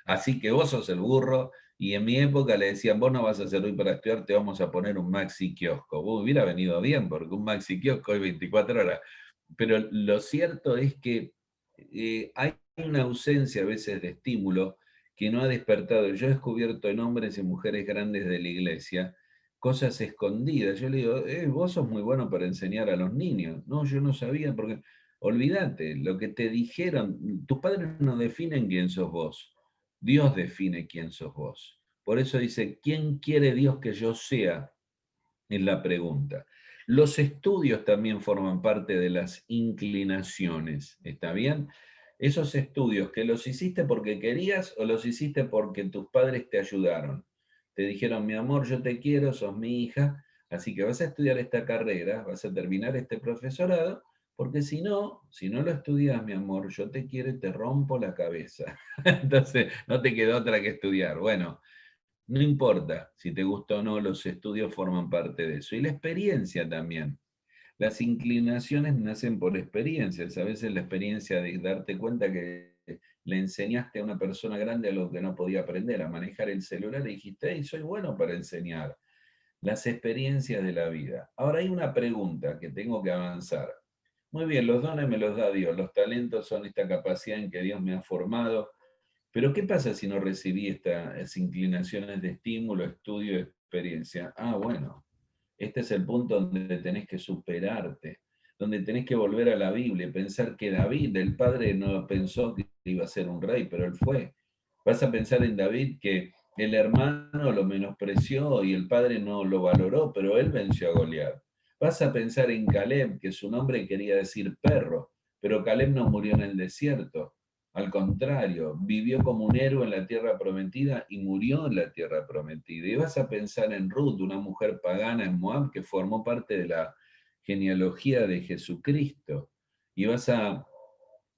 Así que vos sos el burro. Y en mi época le decían, vos no vas a servir para estudiar, te vamos a poner un maxi kiosco. Vos hubiera venido bien, porque un maxi kiosco es 24 horas. Pero lo cierto es que hay una ausencia a veces de estímulo que no ha despertado. Yo he descubierto en hombres y mujeres grandes de la iglesia cosas escondidas. Yo le digo, vos sos muy bueno para enseñar a los niños. No, yo no sabía, porque olvídate, lo que te dijeron, tus padres no definen quién sos vos. Dios define quién sos vos. Por eso dice, ¿quién quiere Dios que yo sea? Es la pregunta. Los estudios también forman parte de las inclinaciones, ¿está bien? Esos estudios que los hiciste porque querías o los hiciste porque tus padres te ayudaron. Te dijeron, mi amor, yo te quiero, sos mi hija, así que vas a estudiar esta carrera, vas a terminar este profesorado, porque si no lo estudias, mi amor, yo te quiero y te rompo la cabeza. Entonces, no te quedó otra que estudiar. Bueno, no importa si te gusta o no, los estudios forman parte de eso. Y la experiencia también. Las inclinaciones nacen por experiencias. A veces la experiencia de darte cuenta que le enseñaste a una persona grande algo que no podía aprender, a manejar el celular, y dijiste, hey, soy bueno para enseñar. Las experiencias de la vida. Ahora hay una pregunta que tengo que avanzar. Muy bien, los dones me los da Dios, los talentos son esta capacidad en que Dios me ha formado. Pero ¿qué pasa si no recibí estas inclinaciones de estímulo, estudio, experiencia? Ah, bueno, este es el punto donde tenés que superarte, donde tenés que volver a la Biblia y pensar que David, el padre, no pensó que iba a ser un rey, pero él fue. Vas a pensar en David que el hermano lo menospreció y el padre no lo valoró, pero él venció a Goliat. Vas a pensar en Caleb, que su nombre quería decir perro, pero Caleb no murió en el desierto. Al contrario, vivió como un héroe en la tierra prometida y murió en la tierra prometida. Y vas a pensar en Ruth, una mujer pagana en Moab que formó parte de la genealogía de Jesucristo. Y vas a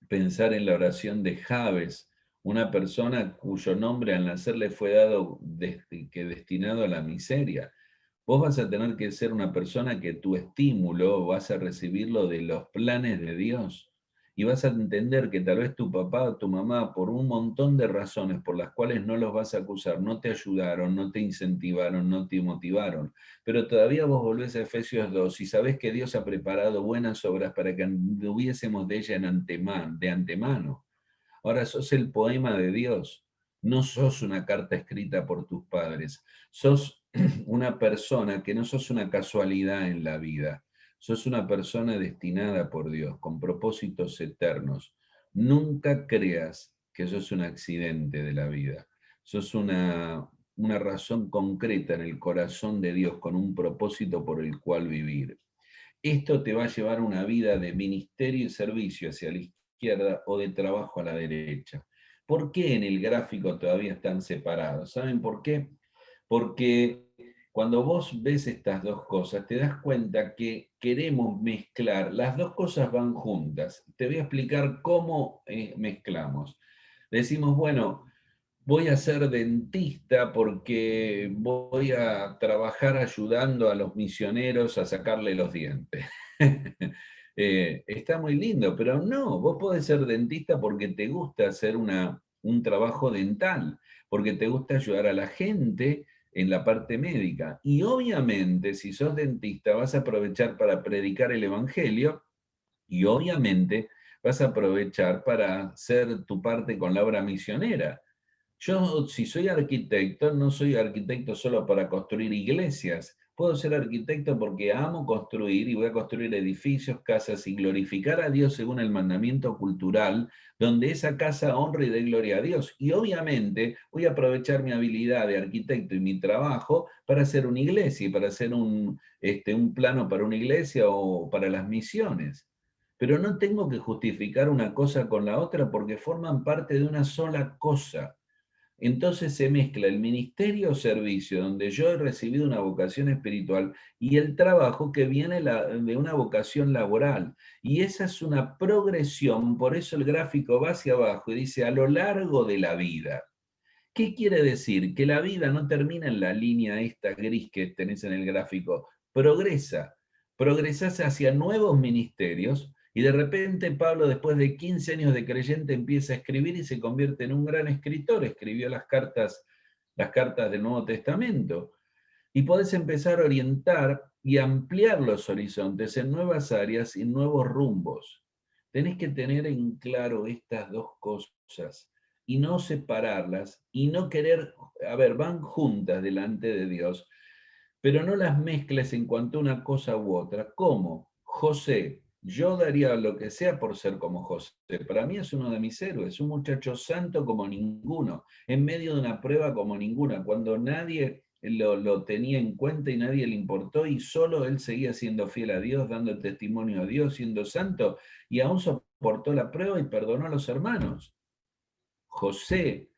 pensar en la oración de Jabes, una persona cuyo nombre al nacer le fue dado destinado a la miseria. Vos vas a tener que ser una persona que tu estímulo vas a recibirlo de los planes de Dios. Y vas a entender que tal vez tu papá o tu mamá, por un montón de razones por las cuales no los vas a acusar, no te ayudaron, no te incentivaron, no te motivaron. Pero todavía vos volvés a Efesios 2 y sabés que Dios ha preparado buenas obras para que anduviésemos de ella de antemano. Ahora sos el poema de Dios. No sos una carta escrita por tus padres. Sos una persona que no sos una casualidad en la vida. Sos una persona destinada por Dios, con propósitos eternos. Nunca creas que sos un accidente de la vida. Sos una razón concreta en el corazón de Dios, con un propósito por el cual vivir. Esto te va a llevar a una vida de ministerio y servicio hacia la izquierda o de trabajo a la derecha. ¿Por qué en el gráfico todavía están separados? ¿Saben por qué? Porque cuando vos ves estas dos cosas, te das cuenta que queremos mezclar, las dos cosas van juntas. Te voy a explicar cómo mezclamos. Decimos, bueno, voy a ser dentista porque voy a trabajar ayudando a los misioneros a sacarle los dientes. Está muy lindo, pero no, vos podés ser dentista porque te gusta hacer un trabajo dental, porque te gusta ayudar a la gente en la parte médica. Y obviamente, si sos dentista, vas a aprovechar para predicar el evangelio y obviamente vas a aprovechar para hacer tu parte con la obra misionera. Yo, si soy arquitecto, no soy arquitecto solo para construir iglesias. Puedo ser arquitecto porque amo construir y voy a construir edificios, casas y glorificar a Dios según el mandamiento cultural, donde esa casa honre y dé gloria a Dios. Y obviamente voy a aprovechar mi habilidad de arquitecto y mi trabajo para hacer una iglesia y para hacer un plano para una iglesia o para las misiones. Pero no tengo que justificar una cosa con la otra porque forman parte de una sola cosa. Entonces se mezcla el ministerio o servicio, donde yo he recibido una vocación espiritual, y el trabajo que viene de una vocación laboral. Y esa es una progresión, por eso el gráfico va hacia abajo y dice a lo largo de la vida. ¿Qué quiere decir? Que la vida no termina en la línea esta gris que tenés en el gráfico, progresa, progresás hacia nuevos ministerios, y de repente Pablo, después de 15 años de creyente, empieza a escribir y se convierte en un gran escritor. Escribió las cartas del Nuevo Testamento. Y podés empezar a orientar y ampliar los horizontes en nuevas áreas y nuevos rumbos. Tenés que tener en claro estas dos cosas y no separarlas y no querer, a ver, van juntas delante de Dios, pero no las mezcles en cuanto a una cosa u otra. ¿Cómo? José, yo daría lo que sea por ser como José. Para mí es uno de mis héroes, un muchacho santo como ninguno, en medio de una prueba como ninguna, cuando nadie lo tenía en cuenta y nadie le importó, y solo él seguía siendo fiel a Dios, dando testimonio a Dios, siendo santo, y aún soportó la prueba y perdonó a los hermanos. José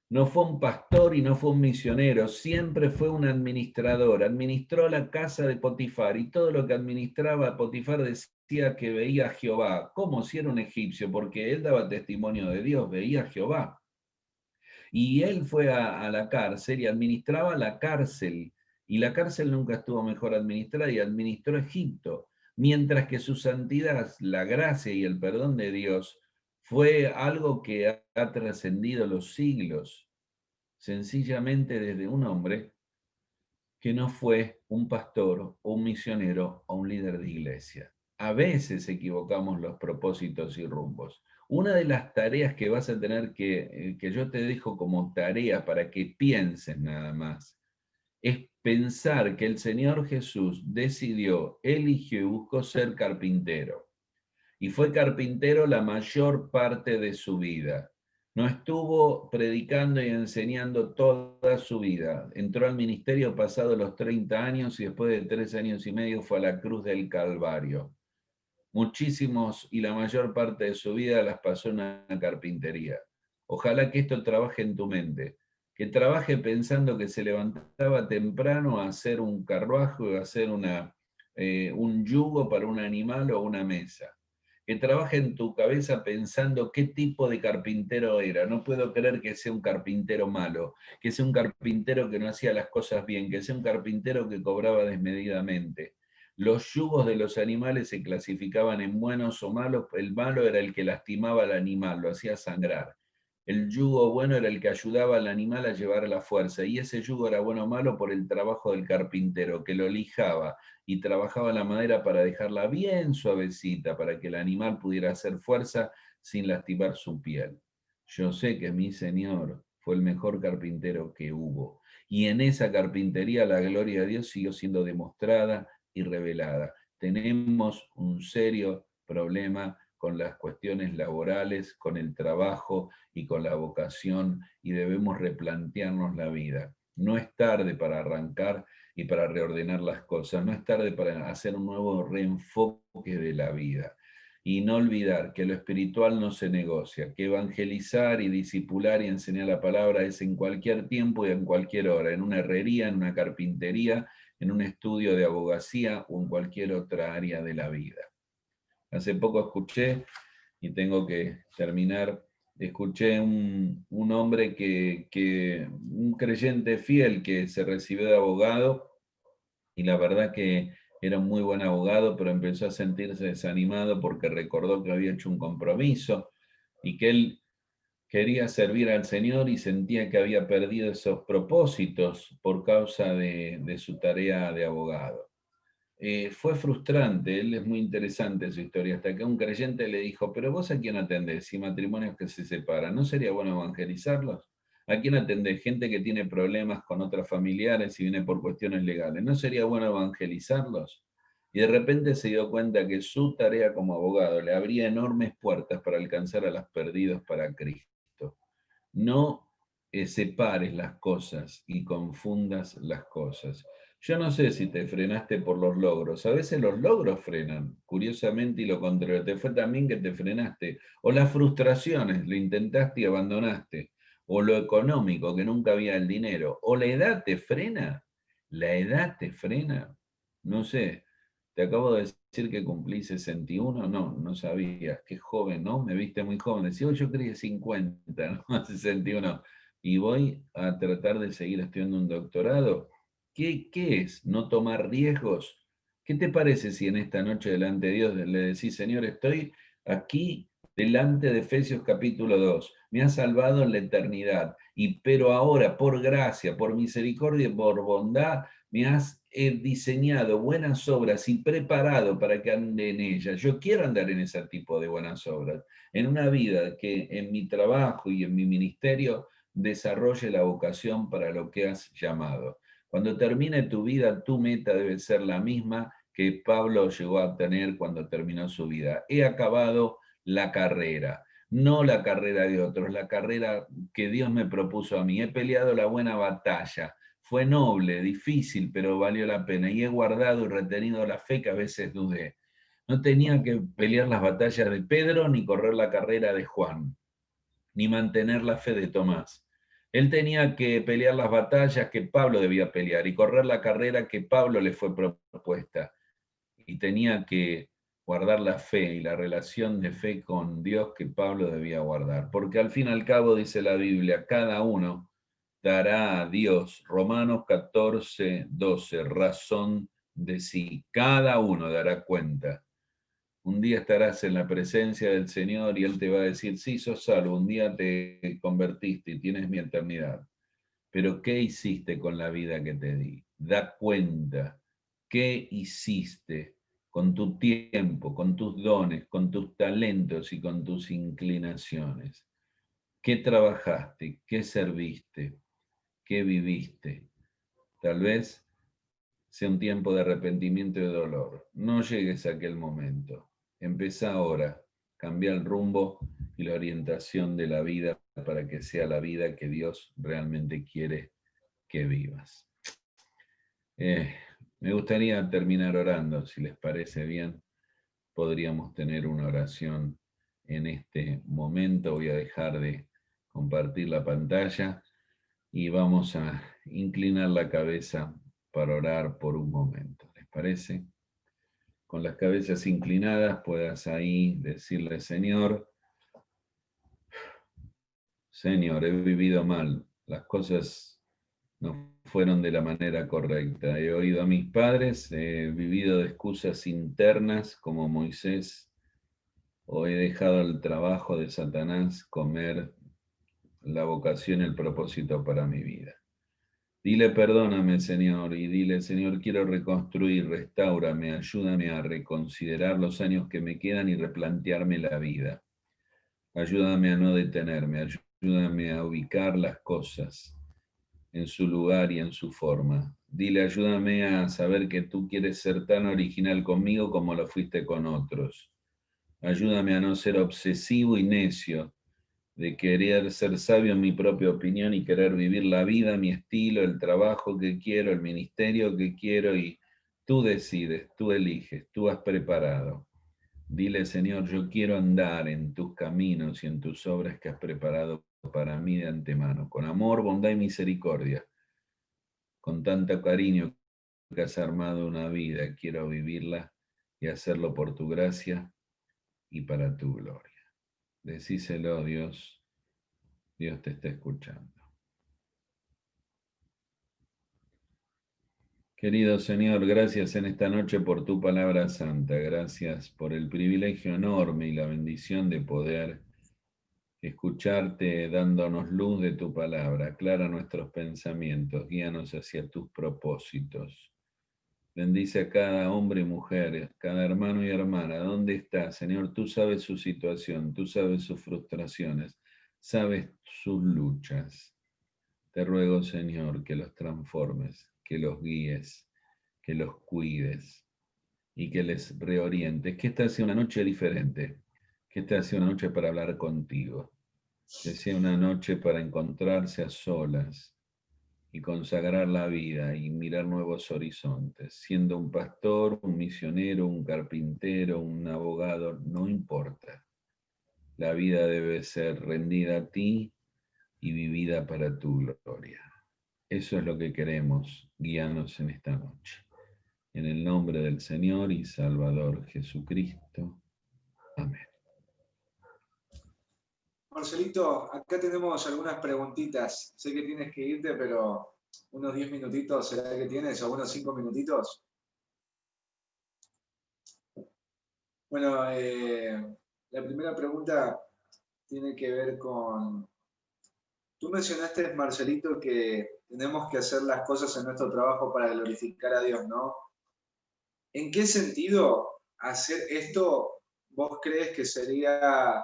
no fue un pastor y no fue un misionero, siempre fue un administrador. Administró la casa de Potifar, y todo lo que administraba Potifar decía que veía a Jehová, como si era un egipcio, porque él daba testimonio de Dios, veía a Jehová. Y él fue a la cárcel y administraba la cárcel, y la cárcel nunca estuvo mejor administrada, y administró Egipto, mientras que su santidad, la gracia y el perdón de Dios fue algo que ha trascendido los siglos, sencillamente desde un hombre que no fue un pastor o un misionero o un líder de iglesia. A veces equivocamos los propósitos y rumbos. Una de las tareas que vas a tener que yo te dejo como tarea para que pienses nada más, es pensar que el Señor Jesús decidió, eligió y buscó ser carpintero. Y fue carpintero la mayor parte de su vida. No estuvo predicando y enseñando toda su vida. Entró al ministerio pasado los 30 años y después de 3 años y medio fue a la cruz del Calvario. Muchísimos y la mayor parte de su vida las pasó en una carpintería. Ojalá que esto trabaje en tu mente, que trabaje pensando que se levantaba temprano a hacer un carruaje o a hacer un yugo para un animal o una mesa. Que trabaje en tu cabeza pensando qué tipo de carpintero era. No puedo creer que sea un carpintero malo, que sea un carpintero que no hacía las cosas bien, que sea un carpintero que cobraba desmedidamente. Los yugos de los animales se clasificaban en buenos o malos. El malo era el que lastimaba al animal, lo hacía sangrar. El yugo bueno era el que ayudaba al animal a llevar la fuerza, y ese yugo era bueno o malo por el trabajo del carpintero, que lo lijaba y trabajaba la madera para dejarla bien suavecita, para que el animal pudiera hacer fuerza sin lastimar su piel. Yo sé que mi Señor fue el mejor carpintero que hubo, y en esa carpintería la gloria de Dios siguió siendo demostrada y revelada. Tenemos un serio problema con las cuestiones laborales, con el trabajo y con la vocación, y debemos replantearnos la vida. No es tarde para arrancar y para reordenar las cosas, no es tarde para hacer un nuevo reenfoque de la vida. Y no olvidar que lo espiritual no se negocia, que evangelizar y discipular y enseñar la palabra es en cualquier tiempo y en cualquier hora, en una herrería, en una carpintería, en un estudio de abogacía o en cualquier otra área de la vida. Hace poco escuché, y tengo que terminar, escuché un hombre un creyente fiel que se recibió de abogado, y la verdad que era un muy buen abogado, pero empezó a sentirse desanimado porque recordó que había hecho un compromiso y que él quería servir al Señor y sentía que había perdido esos propósitos por causa de su tarea de abogado. Fue frustrante, él es muy interesante su historia, hasta que un creyente le dijo: pero vos, ¿a quién atendés si matrimonios que se separan? ¿No sería bueno evangelizarlos? ¿A quién atendés? Gente que tiene problemas con otras familiares y viene por cuestiones legales. ¿No sería bueno evangelizarlos? Y de repente se dio cuenta que su tarea como abogado le abría enormes puertas para alcanzar a los perdidos para Cristo. No separes las cosas y confundas las cosas. Yo no sé si te frenaste por los logros. A veces los logros frenan, curiosamente, y lo contrario. Te fue también que te frenaste. O las frustraciones, lo intentaste y abandonaste. o lo económico, que nunca había el dinero, o la edad te frena, la edad te frena, no sé, te acabo de decir que cumplí 61, no sabías, qué joven, ¿no? Me viste muy joven, decía, yo creía 50, ¿no? 61, y voy a tratar de seguir estudiando un doctorado. ¿Qué es? ¿No tomar riesgos? ¿Qué te parece si en esta noche delante de Dios le decís, Señor, estoy aquí delante de Efesios capítulo 2, me has salvado en la eternidad, pero ahora por gracia, por misericordia y por bondad, me has diseñado buenas obras y preparado para que ande en ellas. Yo quiero andar en ese tipo de buenas obras, en una vida que en mi trabajo y en mi ministerio desarrolle la vocación para lo que has llamado. Cuando termine tu vida, tu meta debe ser la misma que Pablo llegó a tener cuando terminó su vida. He acabado la carrera, no la carrera de otros, la carrera que Dios me propuso a mí. He peleado la buena batalla. Fue noble, difícil, pero valió la pena. Y he guardado y retenido la fe que a veces dudé. No tenía que pelear las batallas de Pedro ni correr la carrera de Juan, ni mantener la fe de Tomás. Él tenía que pelear las batallas que Pablo debía pelear y correr la carrera que Pablo le fue propuesta. Y tenía que guardar la fe y la relación de fe con Dios que Pablo debía guardar. Porque al fin y al cabo, dice la Biblia, cada uno dará a Dios, Romanos 14, 12, razón de sí. Cada uno dará cuenta. Un día estarás en la presencia del Señor y Él te va a decir, sí, sos salvo, un día te convertiste y tienes mi eternidad. Pero ¿qué hiciste con la vida que te di? Da cuenta. ¿Qué hiciste con tu tiempo, con tus dones, con tus talentos y con tus inclinaciones? ¿Qué trabajaste? ¿Qué serviste? ¿Qué viviste? Tal vez sea un tiempo de arrepentimiento y de dolor. No llegues a aquel momento. Empezá ahora. Cambia el rumbo y la orientación de la vida para que sea la vida que Dios realmente quiere que vivas. Me gustaría terminar orando, si les parece bien. Podríamos tener una oración en este momento. Voy a dejar de compartir la pantalla y vamos a inclinar la cabeza para orar por un momento. ¿Les parece? Con las cabezas inclinadas puedas ahí decirle, Señor, he vivido mal, las cosas no fueron de la manera correcta. He oído a mis padres, he vivido de excusas internas como Moisés, o he dejado el trabajo de Satanás comer la vocación y el propósito para mi vida. Dile perdóname, Señor, y dile, Señor, quiero reconstruir, restáurame, ayúdame a reconsiderar los años que me quedan y replantearme la vida. Ayúdame a no detenerme, ayúdame a ubicar las cosas en su lugar y en su forma. Dile, ayúdame a saber que tú quieres ser tan original conmigo como lo fuiste con otros. Ayúdame a no ser obsesivo y necio, de querer ser sabio en mi propia opinión y querer vivir la vida, mi estilo, el trabajo que quiero, el ministerio que quiero, y tú decides, tú eliges, tú has preparado. Dile, Señor, yo quiero andar en tus caminos y en tus obras que has preparado para mí de antemano, con amor, bondad y misericordia, con tanto cariño que has armado una vida. Quiero vivirla y hacerlo por tu gracia y para tu gloria. Decíselo, Dios. Dios te está escuchando. Querido Señor, gracias en esta noche por tu palabra santa. Gracias por el privilegio enorme y la bendición de poder escucharte dándonos luz de tu palabra. Aclara nuestros pensamientos, guíanos hacia tus propósitos. Bendice a cada hombre y mujer, cada hermano y hermana. ¿Dónde está, Señor? Tú sabes su situación, tú sabes sus frustraciones, sabes sus luchas. Te ruego, Señor, que los transformes, que los guíes, que los cuides y que les reorientes. Que esta sea una noche diferente, que esta sea una noche para hablar contigo, que sea una noche para encontrarse a solas y consagrar la vida y mirar nuevos horizontes. Siendo un pastor, un misionero, un carpintero, un abogado, no importa. La vida debe ser rendida a ti y vivida para tu gloria. Eso es lo que queremos, guíanos en esta noche. En el nombre del Señor y Salvador Jesucristo. Amén. Marcelito, acá tenemos algunas preguntitas. Sé que tienes que irte, pero unos 10 minutitos, ¿será que tienes? ¿O unos 5 minutitos? Bueno, la primera pregunta tiene que ver con... Tú mencionaste, Marcelito, que tenemos que hacer las cosas en nuestro trabajo para glorificar a Dios, ¿no? ¿En qué sentido hacer esto vos crees que sería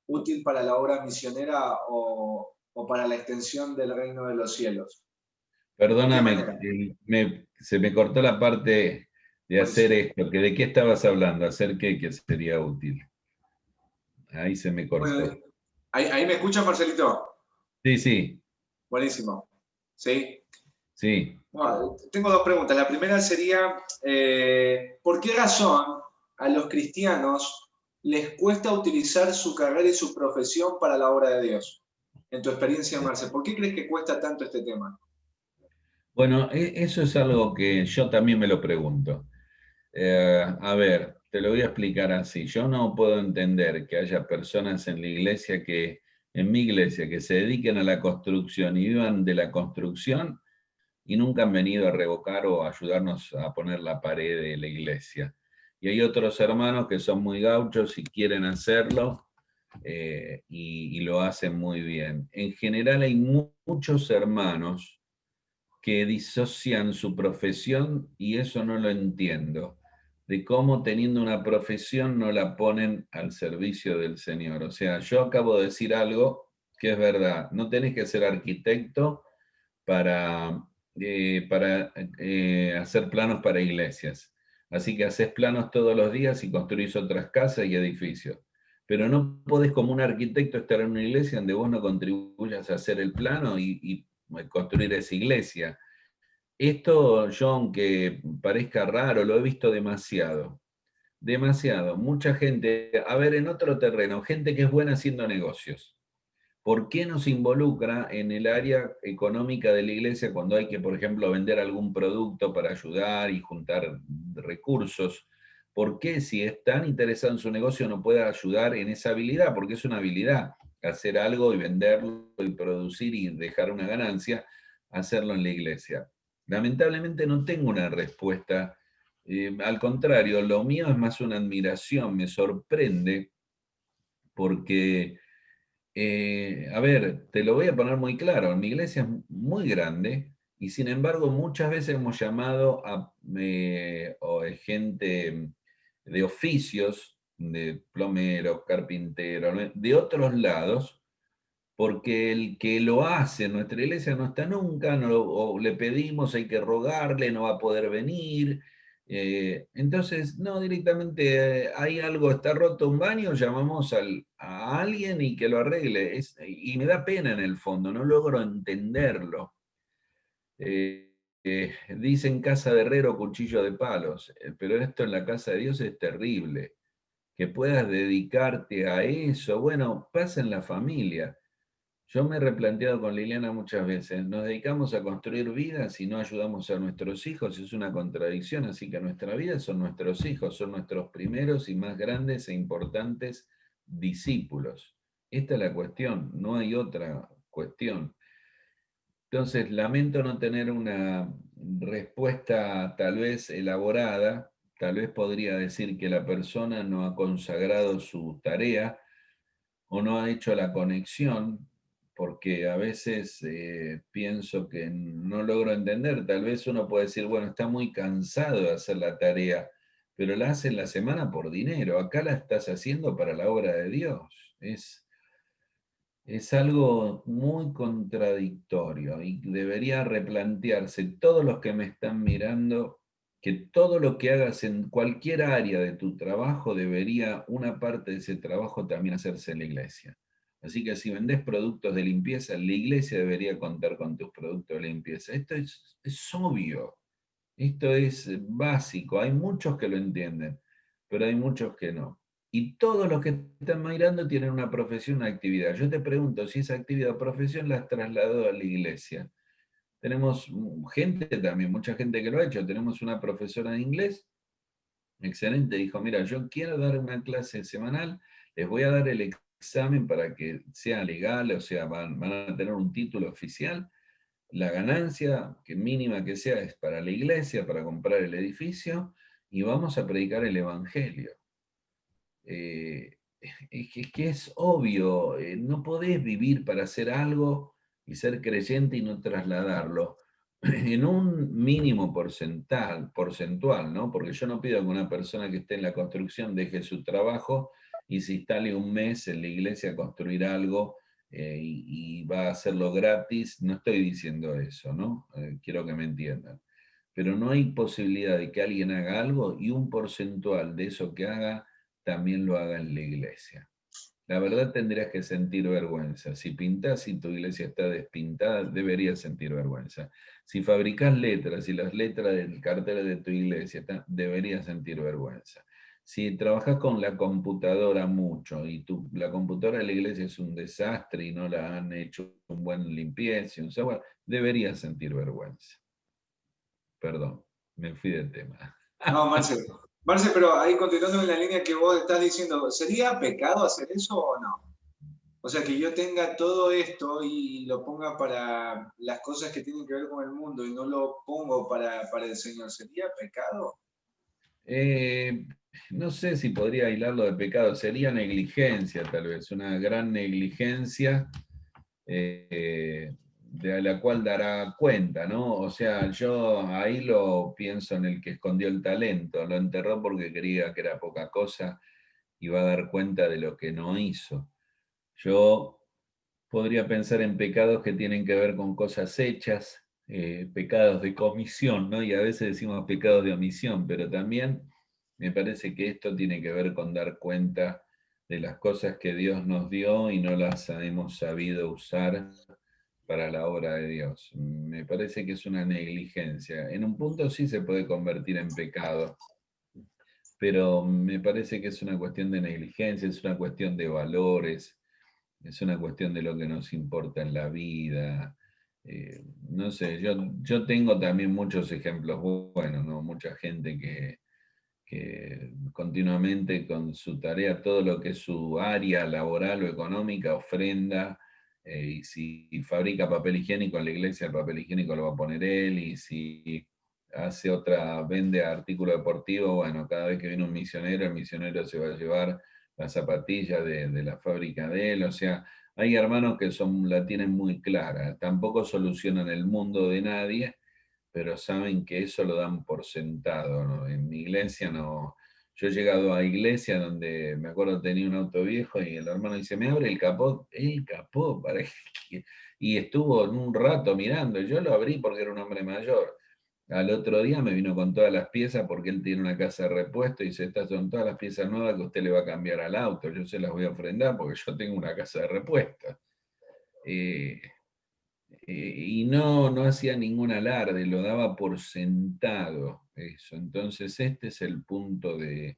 útil para la obra misionera o para la extensión del reino de los cielos? ¿De qué Perdóname, manera? se me cortó la parte de hacer Buenísimo. esto. ¿De qué estabas hablando? ¿Hacer qué que sería útil? Ahí se me Bueno, cortó. ahí me escuchas, Marcelito. Sí, sí, Buenísimo. ¿Sí? sí. Bueno, tengo dos preguntas. La primera sería, ¿por qué razón a los cristianos les cuesta utilizar su carrera y su profesión para la obra de Dios? En tu experiencia, Marce, ¿por qué crees que cuesta tanto este tema? Bueno, eso es algo que yo también me lo pregunto. A ver, te lo voy a explicar así. Yo no puedo entender que haya personas en la iglesia en mi iglesia, que se dediquen a la construcción y vivan de la construcción y nunca han venido a revocar o a ayudarnos a poner la pared de la iglesia. Y hay otros hermanos que son muy gauchos y quieren hacerlo y lo hacen muy bien. En general hay muchos hermanos que disocian su profesión y eso no lo entiendo, de cómo teniendo una profesión no la ponen al servicio del Señor. O sea, yo acabo de decir algo que es verdad, no tenés que ser arquitecto para, hacer planos para iglesias. Así que haces planos todos los días y construís otras casas y edificios. Pero no podés como un arquitecto estar en una iglesia donde vos no contribuyas a hacer el plano y construir esa iglesia. Esto, yo, aunque parezca raro, lo he visto demasiado. Demasiado. Mucha gente, a ver, en otro terreno, gente que es buena haciendo negocios. ¿Por qué no se involucra en el área económica de la iglesia cuando hay que, por ejemplo, vender algún producto para ayudar y juntar recursos? ¿Por qué, si es tan interesado en su negocio, no puede ayudar en esa habilidad? Porque es una habilidad, hacer algo y venderlo y producir y dejar una ganancia, hacerlo en la iglesia. Lamentablemente no tengo una respuesta. Al contrario, lo mío es más una admiración, me sorprende porque a ver, te lo voy a poner muy claro, mi iglesia es muy grande y sin embargo muchas veces hemos llamado a gente de oficios, de plomeros, carpinteros, ¿no? De otros lados, porque el que lo hace en nuestra iglesia no está nunca, o le pedimos, hay que rogarle, no va a poder venir. Entonces, no, directamente hay algo, está roto un baño, llamamos a alguien y que lo arregle. Y me da pena en el fondo, no logro entenderlo. Dicen casa de herrero, cuchillo de palos, pero esto en la casa de Dios es terrible. Que puedas dedicarte a eso, bueno, pasa en la familia. Yo me he replanteado con Liliana muchas veces, nos dedicamos a construir vidas y no ayudamos a nuestros hijos, es una contradicción, así que nuestra vida son nuestros hijos, son nuestros primeros y más grandes e importantes discípulos. Esta es la cuestión, no hay otra cuestión. Entonces, lamento no tener una respuesta tal vez elaborada, tal vez podría decir que la persona no ha consagrado su tarea o no ha hecho la conexión, porque a veces pienso que no logro entender. Tal vez uno puede decir, bueno, está muy cansado de hacer la tarea, pero la hace en la semana por dinero. Acá la estás haciendo para la obra de Dios. Es algo muy contradictorio y debería replantearse todos los que me están mirando que todo lo que hagas en cualquier área de tu trabajo debería una parte de ese trabajo también hacerse en la iglesia. Así que si vendes productos de limpieza, la iglesia debería contar con tus productos de limpieza. Esto es obvio, esto es básico. Hay muchos que lo entienden, pero hay muchos que no. Y todos los que están migrando tienen una profesión, una actividad. Yo te pregunto si esa actividad o profesión la has trasladado a la iglesia. Tenemos gente también, mucha gente que lo ha hecho. Tenemos una profesora de inglés, excelente, dijo, mira, yo quiero dar una clase semanal, les voy a dar el examen para que sea legal, o sea, van a tener un título oficial. La ganancia, que mínima que sea, es para la iglesia, para comprar el edificio, y vamos a predicar el evangelio. Es que es obvio, no podés vivir para hacer algo y ser creyente y no trasladarlo en un mínimo porcentual, ¿no? Porque yo no pido que una persona que esté en la construcción deje su trabajo y se instale un mes en la iglesia a construir algo y va a hacerlo gratis. No estoy diciendo eso, ¿no? Quiero que me entiendan. Pero no hay posibilidad de que alguien haga algo y un porcentual de eso que haga también lo haga en la iglesia. La verdad tendrías que sentir vergüenza. Si pintás y tu iglesia está despintada, deberías sentir vergüenza. Si fabricás letras y las letras del cartel de tu iglesia, deberías sentir vergüenza. Si trabajás con la computadora mucho y la computadora de la iglesia es un desastre y no la han hecho un buen limpieza y un software, deberías sentir vergüenza. Perdón, me fui del tema. No, Marce. Marce, pero ahí continuando en la línea que vos estás diciendo, ¿sería pecado hacer eso o no? O sea, que yo tenga todo esto y lo ponga para las cosas que tienen que ver con el mundo y no lo pongo para el Señor, ¿sería pecado? Eh, no sé si podría aislarlo de pecado, sería negligencia tal vez, una gran negligencia de la cual dará cuenta, ¿no? O sea, yo ahí lo pienso en el que escondió el talento, lo enterró porque creía que era poca cosa y va a dar cuenta de lo que no hizo. Yo podría pensar en pecados que tienen que ver con cosas hechas, pecados de comisión, ¿no? Y a veces decimos pecados de omisión, pero también me parece que esto tiene que ver con dar cuenta de las cosas que Dios nos dio y no las hemos sabido usar para la obra de Dios. Me parece que es una negligencia. En un punto sí se puede convertir en pecado, pero me parece que es una cuestión de negligencia, es una cuestión de valores, es una cuestión de lo que nos importa en la vida. No sé, yo tengo también muchos ejemplos buenos, ¿no? Mucha gente que continuamente con su tarea, todo lo que es su área laboral o económica, ofrenda, y si fabrica papel higiénico en la iglesia, el papel higiénico lo va a poner él, y si hace vende artículo deportivo, bueno, cada vez que viene un misionero, el misionero se va a llevar las zapatillas de la fábrica de él. O sea, hay hermanos que la tienen muy clara, tampoco solucionan el mundo de nadie, pero saben que eso lo dan por sentado, ¿no? En mi iglesia no. Yo he llegado a iglesia donde me acuerdo tenía un auto viejo y el hermano dice, me abre el capó, ¿para qué? Y estuvo un rato mirando, yo lo abrí porque era un hombre mayor. Al otro día me vino con todas las piezas porque él tiene una casa de repuesto y dice, estas son todas las piezas nuevas que usted le va a cambiar al auto, yo se las voy a ofrendar porque yo tengo una casa de repuesto. Eh, y no hacía ningún alarde, lo daba por sentado eso. Entonces este es el punto de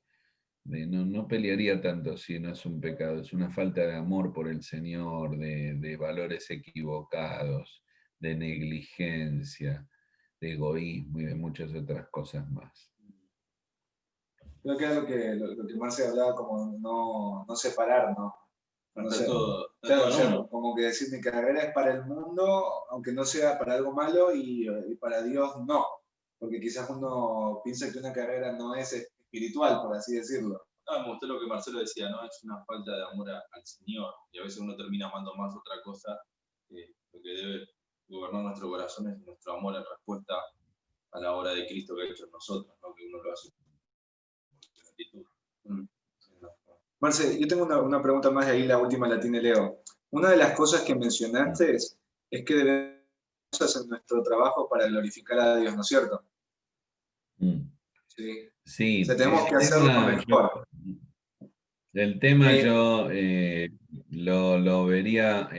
no pelearía tanto si no es un pecado, es una falta de amor por el Señor, de valores equivocados, de negligencia, de egoísmo y de muchas otras cosas más. Creo que era lo que Marce hablaba, como no separar, ¿no? No sé, claro, o sea, como que decir mi carrera es para el mundo, aunque no sea para algo malo, y para Dios no. Porque quizás uno piensa que una carrera no es espiritual, por así decirlo. No, me gustó lo que Marcelo decía, ¿no? Es una falta de amor al Señor. Y a veces uno termina amando más otra cosa que lo que debe gobernar nuestro corazón es nuestro amor en respuesta a la obra de Cristo que ha hecho en nosotros, ¿no? Que uno lo hace con actitud. Marce, yo tengo una pregunta más, y ahí la última la tiene Leo. Una de las cosas que mencionaste es que debemos hacer nuestro trabajo para glorificar a Dios, ¿no es cierto? Sí. Sí, O sea, tenemos que hacerlo mejor. El tema yo lo vería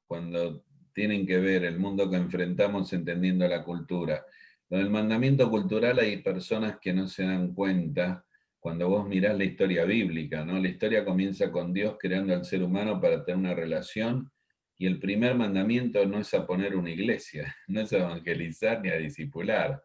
cuando tienen que ver el mundo que enfrentamos entendiendo la cultura. Lo del mandamiento cultural hay personas que no se dan cuenta cuando vos mirás la historia bíblica, ¿no? La historia comienza con Dios creando al ser humano para tener una relación, y el primer mandamiento no es a poner una iglesia, no es a evangelizar ni a discipular.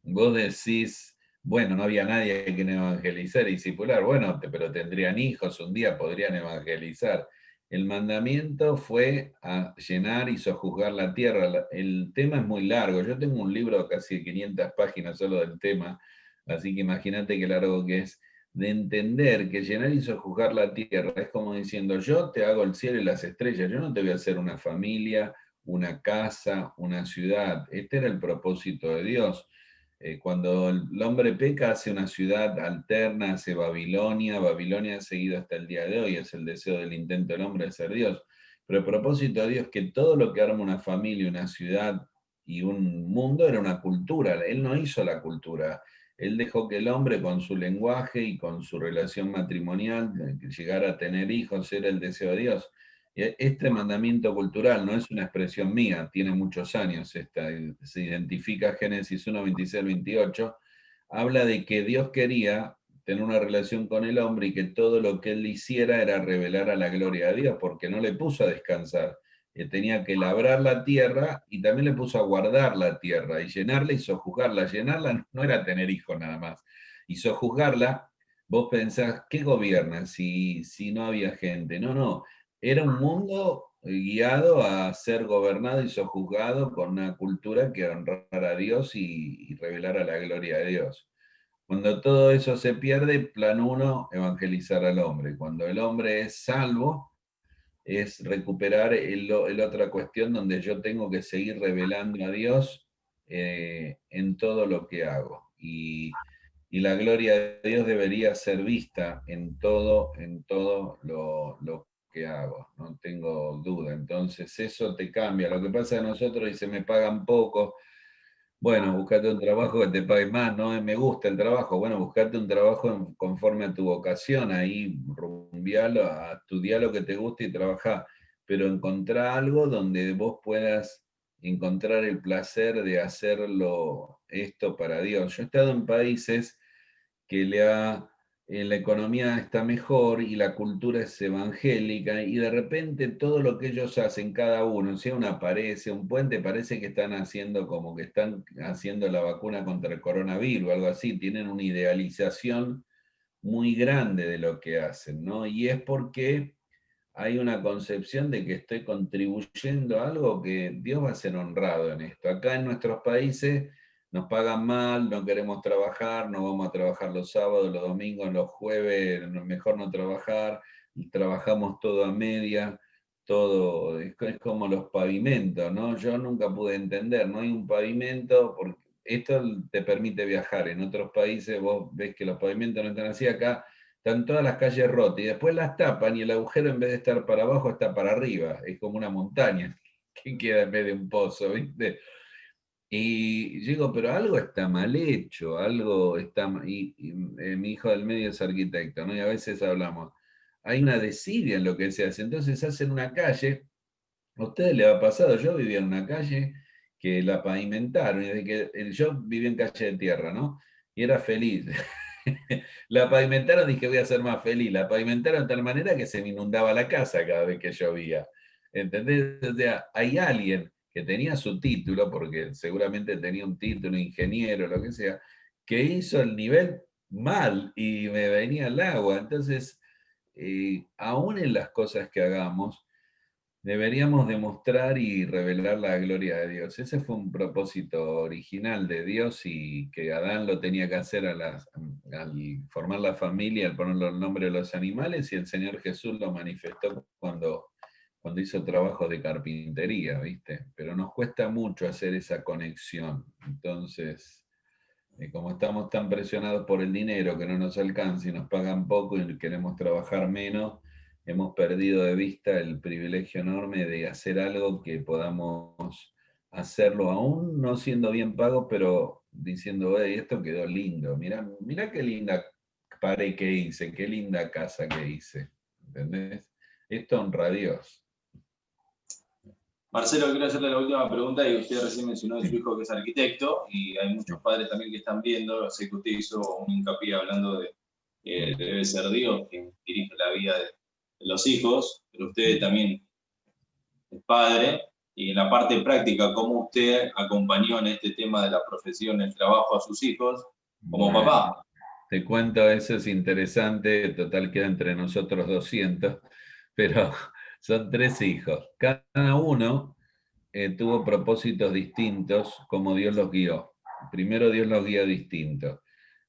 Vos decís, bueno, no había nadie que evangelizar y discipular, bueno, pero tendrían hijos, un día podrían evangelizar. El mandamiento fue a llenar y sojuzgar la tierra. El tema es muy largo, yo tengo un libro de casi 500 páginas solo del tema, así que imagínate qué largo que es, de entender que llenar y sojuzgar la tierra es como diciendo, yo te hago el cielo y las estrellas, yo no te voy a hacer una familia, una casa, una ciudad. Este era el propósito de Dios. Cuando el hombre peca, hace una ciudad alterna, hace Babilonia. Babilonia ha seguido hasta el día de hoy, es el deseo del intento del hombre de ser Dios. Pero el propósito de Dios es que todo lo que arma una familia, una ciudad y un mundo era una cultura. Él no hizo la cultura. Él dejó que el hombre, con su lenguaje y con su relación matrimonial, llegara a tener hijos, era el deseo de Dios. Este mandamiento cultural no es una expresión mía, tiene muchos años, se identifica Génesis 1, 26 al 28, habla de que Dios quería tener una relación con el hombre y que todo lo que él hiciera era revelar a la gloria de Dios, porque no le puso a descansar, tenía que labrar la tierra y también le puso a guardar la tierra y llenarla y sojuzgarla. Llenarla no era tener hijos nada más, y sojuzgarla, vos pensás, ¿qué gobierna si no había gente? No. Era un mundo guiado a ser gobernado y sojuzgado con una cultura que honrara a Dios y revelara la gloria de Dios. Cuando todo eso se pierde, plan 1, evangelizar al hombre. Cuando el hombre es salvo, es recuperar el otra cuestión donde yo tengo que seguir revelando a Dios en todo lo que hago. Y la gloria de Dios debería ser vista en todo lo que hago, no tengo duda. Entonces eso te cambia. Lo que pasa a nosotros dice, me pagan poco. Bueno, buscate un trabajo que te pague más, no me gusta el trabajo. Bueno, buscate un trabajo conforme a tu vocación, ahí rumbialo, estudiar lo que te guste y trabajar. Pero encontrar algo donde vos puedas encontrar el placer de hacerlo esto para Dios. Yo he estado en países que la economía está mejor y la cultura es evangélica, y de repente todo lo que ellos hacen, cada uno, sea una pared, sea un puente, parece que están haciendo como que están haciendo la vacuna contra el coronavirus, algo así, tienen una idealización muy grande de lo que hacen, ¿no? Y es porque hay una concepción de que estoy contribuyendo a algo que Dios va a ser honrado en esto. Acá en nuestros países nos pagan mal, no queremos trabajar, no vamos a trabajar los sábados, los domingos, los jueves, mejor no trabajar, trabajamos todo a media, todo, es como los pavimentos, ¿no? Yo nunca pude entender, no hay un pavimento, porque esto te permite viajar. En otros países vos ves que los pavimentos no están así, acá están todas las calles rotas y después las tapan y el agujero, en vez de estar para abajo, está para arriba, es como una montaña que queda en vez de un pozo, ¿viste? Y digo, pero algo está mal hecho, algo está mal. Mi hijo del medio es arquitecto, ¿no? Y a veces hablamos, hay una desidia en lo que se hace. Entonces hacen una calle, a ustedes les ha pasado, yo vivía en una calle que la pavimentaron, y desde que yo vivía en calle de tierra, ¿no? Y era feliz. La pavimentaron, dije, voy a ser más feliz. La pavimentaron de tal manera que se me inundaba la casa cada vez que llovía. ¿Entendés? O sea, hay alguien que tenía su título, porque seguramente tenía un título, ingeniero, lo que sea, que hizo el nivel mal y me venía el agua. Entonces, aún en las cosas que hagamos, deberíamos demostrar y revelar la gloria de Dios. Ese fue un propósito original de Dios, y que Adán lo tenía que hacer al formar la familia, al ponerle el nombre de los animales, y el Señor Jesús lo manifestó cuando hizo trabajo de carpintería, ¿viste? Pero nos cuesta mucho hacer esa conexión. Entonces, como estamos tan presionados por el dinero que no nos alcanza y nos pagan poco y queremos trabajar menos, hemos perdido de vista el privilegio enorme de hacer algo que podamos hacerlo aún no siendo bien pagos, pero diciendo, hey, esto quedó lindo, mirá qué linda pared que hice, qué linda casa que hice, ¿entendés? Esto honra a Dios. Marcelo, quiero hacerle la última pregunta, y usted recién mencionó a su hijo que es arquitecto, y hay muchos padres también que están viendo, sé que usted hizo un hincapié hablando de debe ser Dios quien dirige la vida de los hijos, pero usted también es padre, y en la parte práctica, ¿cómo usted acompañó en este tema de la profesión, el trabajo a sus hijos como Bueno, papá? te cuento, eso es interesante, total queda entre nosotros 200, pero son 3 hijos. Cada uno tuvo propósitos distintos como Dios los guió. Primero Dios los guía distintos.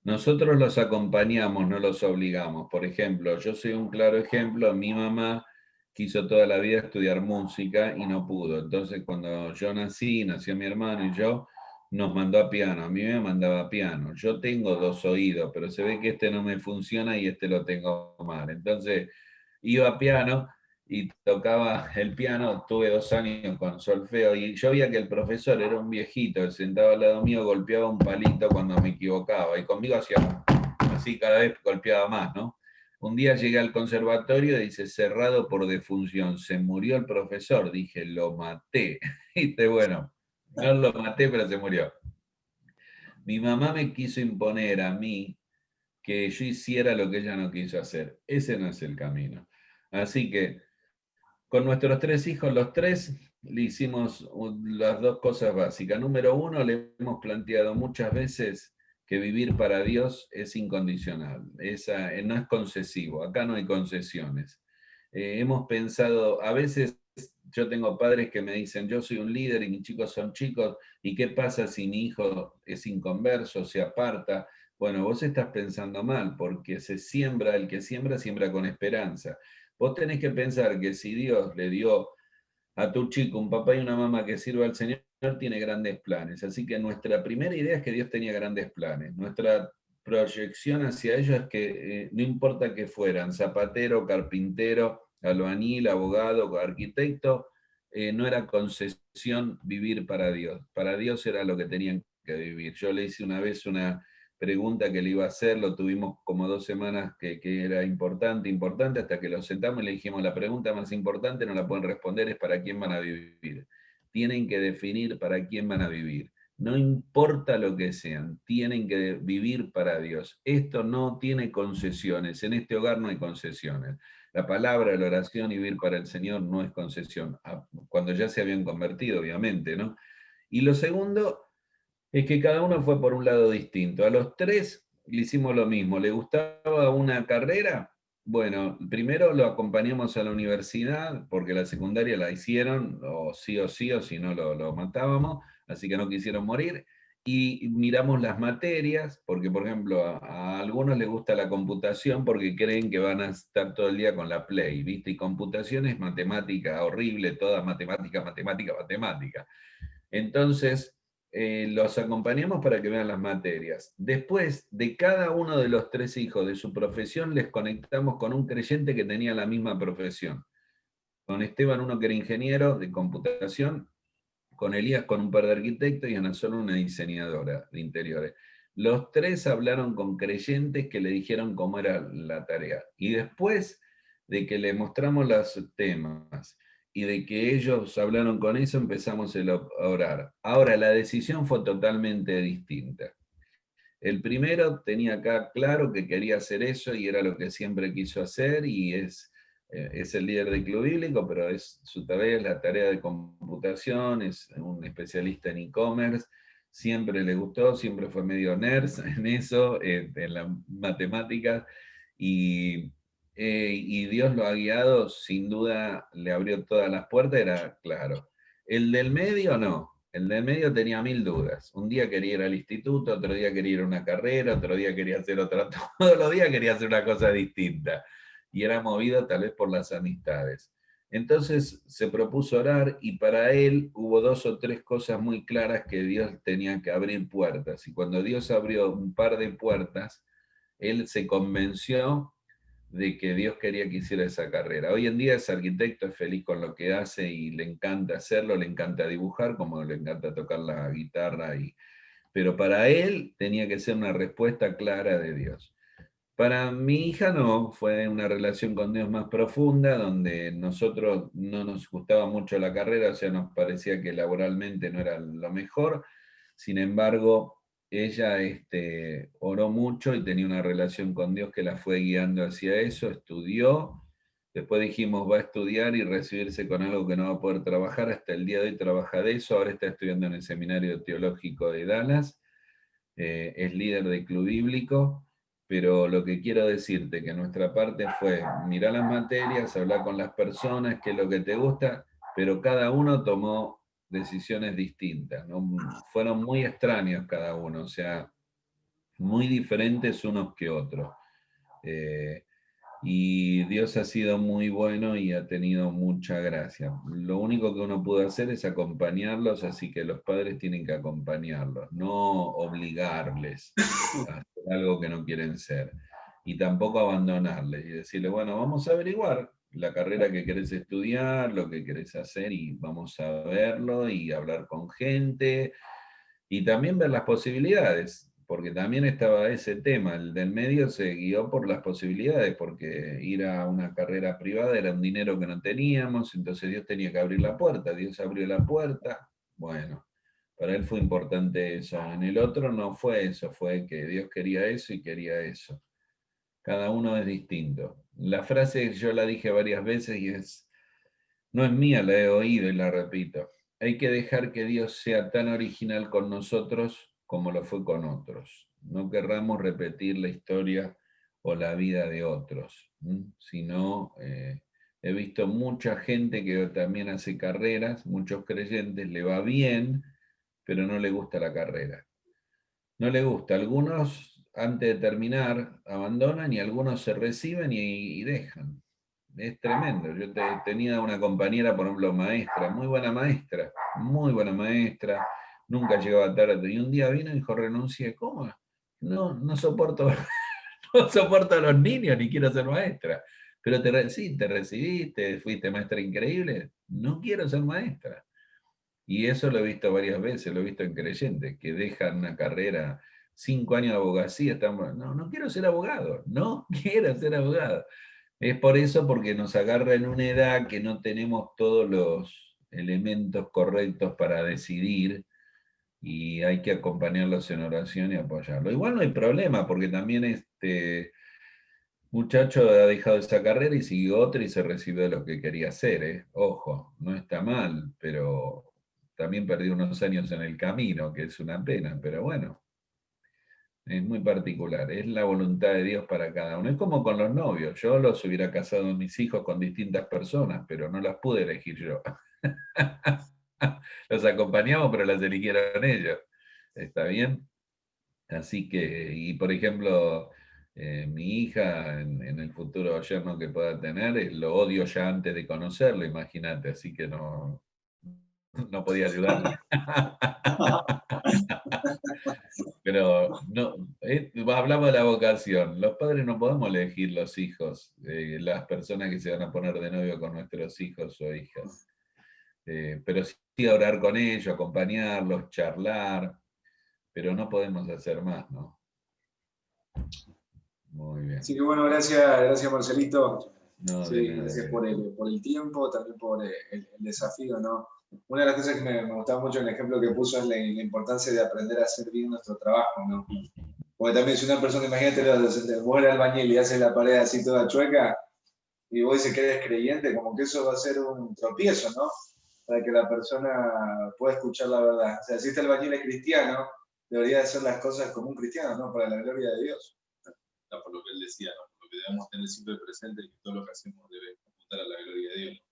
Nosotros los acompañamos, no los obligamos. Por ejemplo, yo soy un claro ejemplo, mi mamá quiso toda la vida estudiar música y no pudo. Entonces cuando yo nací, nació mi hermano y yo, nos mandó a piano. A mí me mandaba a piano. Yo tengo 2 oídos, pero se ve que este no me funciona y este lo tengo mal. Entonces iba a piano y tocaba el piano, tuve 2 años con solfeo y yo veía que el profesor era un viejito, sentado al lado mío, golpeaba un palito cuando me equivocaba y conmigo hacía así, cada vez golpeaba más, ¿no? Un día llegué al conservatorio y dice, cerrado por defunción, se murió el profesor, dije, lo maté. Y bueno, no lo maté, pero se murió. Mi mamá me quiso imponer a mí que yo hiciera lo que ella no quiso hacer. Ese no es el camino. Así que con nuestros 3 hijos, los 3, le hicimos las 2 cosas básicas. Número 1, le hemos planteado muchas veces que vivir para Dios es incondicional, no es concesivo, acá no hay concesiones. Hemos pensado, a veces yo tengo padres que me dicen, yo soy un líder y mis chicos son chicos, ¿y qué pasa si mi hijo es inconverso, se aparta? Bueno, vos estás pensando mal, porque el que siembra, siembra con esperanza. Vos tenés que pensar que si Dios le dio a tu chico un papá y una mamá que sirva al Señor, tiene grandes planes. Así que nuestra primera idea es que Dios tenía grandes planes. Nuestra proyección hacia ellos es que no importa que fueran, zapatero, carpintero, albañil, abogado, arquitecto, no era concesión vivir para Dios. Para Dios era lo que tenían que vivir. Yo le hice una vez una pregunta que le iba a hacer, lo tuvimos como 2 semanas que era importante, hasta que lo sentamos y le dijimos, la pregunta más importante no la pueden responder, es para quién van a vivir. Tienen que definir para quién van a vivir. No importa lo que sean, tienen que vivir para Dios. Esto no tiene concesiones, en este hogar no hay concesiones. La palabra, la oración y vivir para el Señor no es concesión, cuando ya se habían convertido, obviamente, ¿no? Y lo segundo es que cada uno fue por un lado distinto. A los 3 le hicimos lo mismo. ¿Le gustaba una carrera? Bueno, primero lo acompañamos a la universidad, porque la secundaria la hicieron, o sí, o si no lo matábamos, así que no quisieron morir. Y miramos las materias, porque por ejemplo a algunos les gusta la computación porque creen que van a estar todo el día con la Play, ¿viste? Y computación es matemática horrible, toda matemática, matemática, matemática. Entonces, los acompañamos para que vean las materias. Después, de cada uno de los 3 hijos de su profesión, les conectamos con un creyente que tenía la misma profesión. Con Esteban, uno que era ingeniero de computación, con Elías, con un par de arquitectos, y Ana Sol, una diseñadora de interiores. Los 3 hablaron con creyentes que le dijeron cómo era la tarea. Y después de que le mostramos los temas, y de que ellos hablaron con eso, empezamos a orar. Ahora, la decisión fue totalmente distinta. El primero tenía acá claro que quería hacer eso y era lo que siempre quiso hacer y es el líder del club bíblico, pero su tarea es la tarea de computación, es un especialista en e-commerce, siempre le gustó, siempre fue medio nerd en eso, en las matemáticas, y Dios lo ha guiado, sin duda le abrió todas las puertas, era claro. El del medio no, el del medio tenía 1000 dudas. Un día quería ir al instituto, otro día quería ir a una carrera, otro día quería hacer otra, todos los días quería hacer una cosa distinta. Y era movido tal vez por las amistades. Entonces se propuso orar y para él hubo 2 o 3 cosas muy claras que Dios tenía que abrir puertas. Y cuando Dios abrió un par de puertas, él se convenció de que Dios quería que hiciera esa carrera. Hoy en día es arquitecto, es feliz con lo que hace y le encanta hacerlo, le encanta dibujar, como le encanta tocar la guitarra, pero para él tenía que ser una respuesta clara de Dios. Para mi hija no, fue una relación con Dios más profunda, donde nosotros no nos gustaba mucho la carrera, o sea, nos parecía que laboralmente no era lo mejor. Sin embargo, ella oró mucho y tenía una relación con Dios que la fue guiando hacia eso, estudió, después dijimos va a estudiar y recibirse con algo que no va a poder trabajar, hasta el día de hoy trabaja de eso, ahora está estudiando en el Seminario Teológico de Dallas, es líder de Club Bíblico, pero lo que quiero decirte que nuestra parte fue mirar las materias, hablar con las personas, qué es lo que te gusta, pero cada uno tomó decisiones distintas, ¿no? Fueron muy extraños cada uno, o sea, muy diferentes unos que otros. Y Dios ha sido muy bueno y ha tenido mucha gracia. Lo único que uno pudo hacer es acompañarlos, así que los padres tienen que acompañarlos, no obligarles a hacer algo que no quieren ser. Y tampoco abandonarles y decirle, bueno, vamos a averiguar la carrera que querés estudiar, lo que querés hacer y vamos a verlo y hablar con gente y también ver las posibilidades, porque también estaba ese tema, el del medio se guió por las posibilidades, porque ir a una carrera privada era un dinero que no teníamos, entonces Dios tenía que abrir la puerta, Dios abrió la puerta, bueno, para él fue importante eso, en el otro no fue eso, fue que Dios quería eso y quería eso. Cada uno es distinto. La frase yo la dije varias veces y no es mía, la he oído y la repito. Hay que dejar que Dios sea tan original con nosotros como lo fue con otros. No querramos repetir la historia o la vida de otros, sino he visto mucha gente que también hace carreras, muchos creyentes, le va bien, pero no le gusta la carrera. No le gusta. Algunos antes de terminar abandonan y algunos se reciben y dejan. Es tremendo. Yo tenía una compañera, por ejemplo, maestra, muy buena maestra, nunca llegaba tarde. Y un día vino y dijo, renuncié. ¿Cómo? No soporto, no soporto a los niños, ni quiero ser maestra. Pero sí, te recibiste, fuiste maestra increíble. No quiero ser maestra. Y eso lo he visto varias veces, lo he visto en creyentes, que dejan una carrera, 5 años de abogacía, no quiero ser abogado, no quiero ser abogado. Es por eso, porque nos agarra en una edad que no tenemos todos los elementos correctos para decidir y hay que acompañarlos en oración y apoyarlo. Igual no hay problema, porque también este muchacho ha dejado esa carrera y siguió otra y se recibió de lo que quería hacer, ¿eh? Ojo, no está mal, pero también perdió unos años en el camino, que es una pena, pero bueno, es muy particular, es la voluntad de Dios para cada uno. Es como con los novios, yo los hubiera casado a mis hijos con distintas personas, pero no las pude elegir yo. Los acompañamos, pero las eligieron ellos. ¿Está bien? Así que, y por ejemplo, mi hija en el futuro yerno que pueda tener, lo odio ya antes de conocerlo, imagínate, así que no podía ayudarle. Pero no, hablamos de la vocación. Los padres no podemos elegir los hijos, las personas que se van a poner de novio con nuestros hijos o hijas. Pero sí orar con ellos, acompañarlos, charlar, pero no podemos hacer más, ¿no? Muy bien. Así que bueno, gracias Marcelito. No, Sí, gracias por el tiempo, también por el desafío, ¿no? Una de las cosas que me gustaba mucho en el ejemplo que puso es la importancia de aprender a hacer bien nuestro trabajo, ¿no? Porque también si una persona, imagínate, vos eres albañil y haces la pared así toda chueca, y vos dices que eres creyente, como que eso va a ser un tropiezo, ¿no? Para que la persona pueda escuchar la verdad. O sea, si este albañil es cristiano, debería hacer las cosas como un cristiano, ¿no? Para la gloria de Dios. Por lo que él decía, ¿no? Lo que debemos tener siempre presente es que todo lo que hacemos debe apuntar a la gloria de Dios.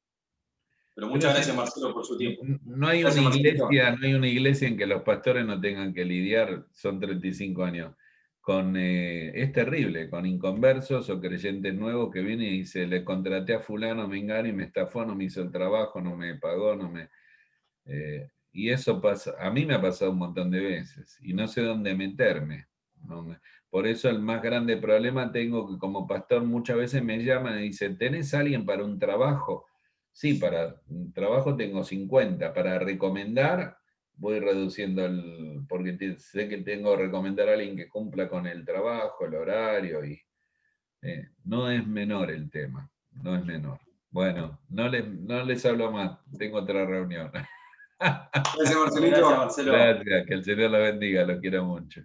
Pero muchas gracias, Marcelo, por su tiempo. No hay una iglesia en que los pastores no tengan que lidiar, son 35 años, es terrible, con inconversos o creyentes nuevos que vienen y dicen, le contraté a fulano, mengano y me estafó, no me hizo el trabajo, no me pagó, y eso pasa, a mí me ha pasado un montón de veces y no sé dónde meterme. Por eso el más grande problema tengo que como pastor muchas veces me llaman y dicen, ¿tenés alguien para un trabajo? Sí, para un trabajo tengo 50, para recomendar voy reduciendo porque sé que tengo que recomendar a alguien que cumpla con el trabajo, el horario, y no es menor el tema, no es menor. Bueno, no les hablo más, tengo otra reunión. Gracias, Marcelito. Gracias, Marcelo. Gracias, que el Señor la bendiga, lo quiero mucho.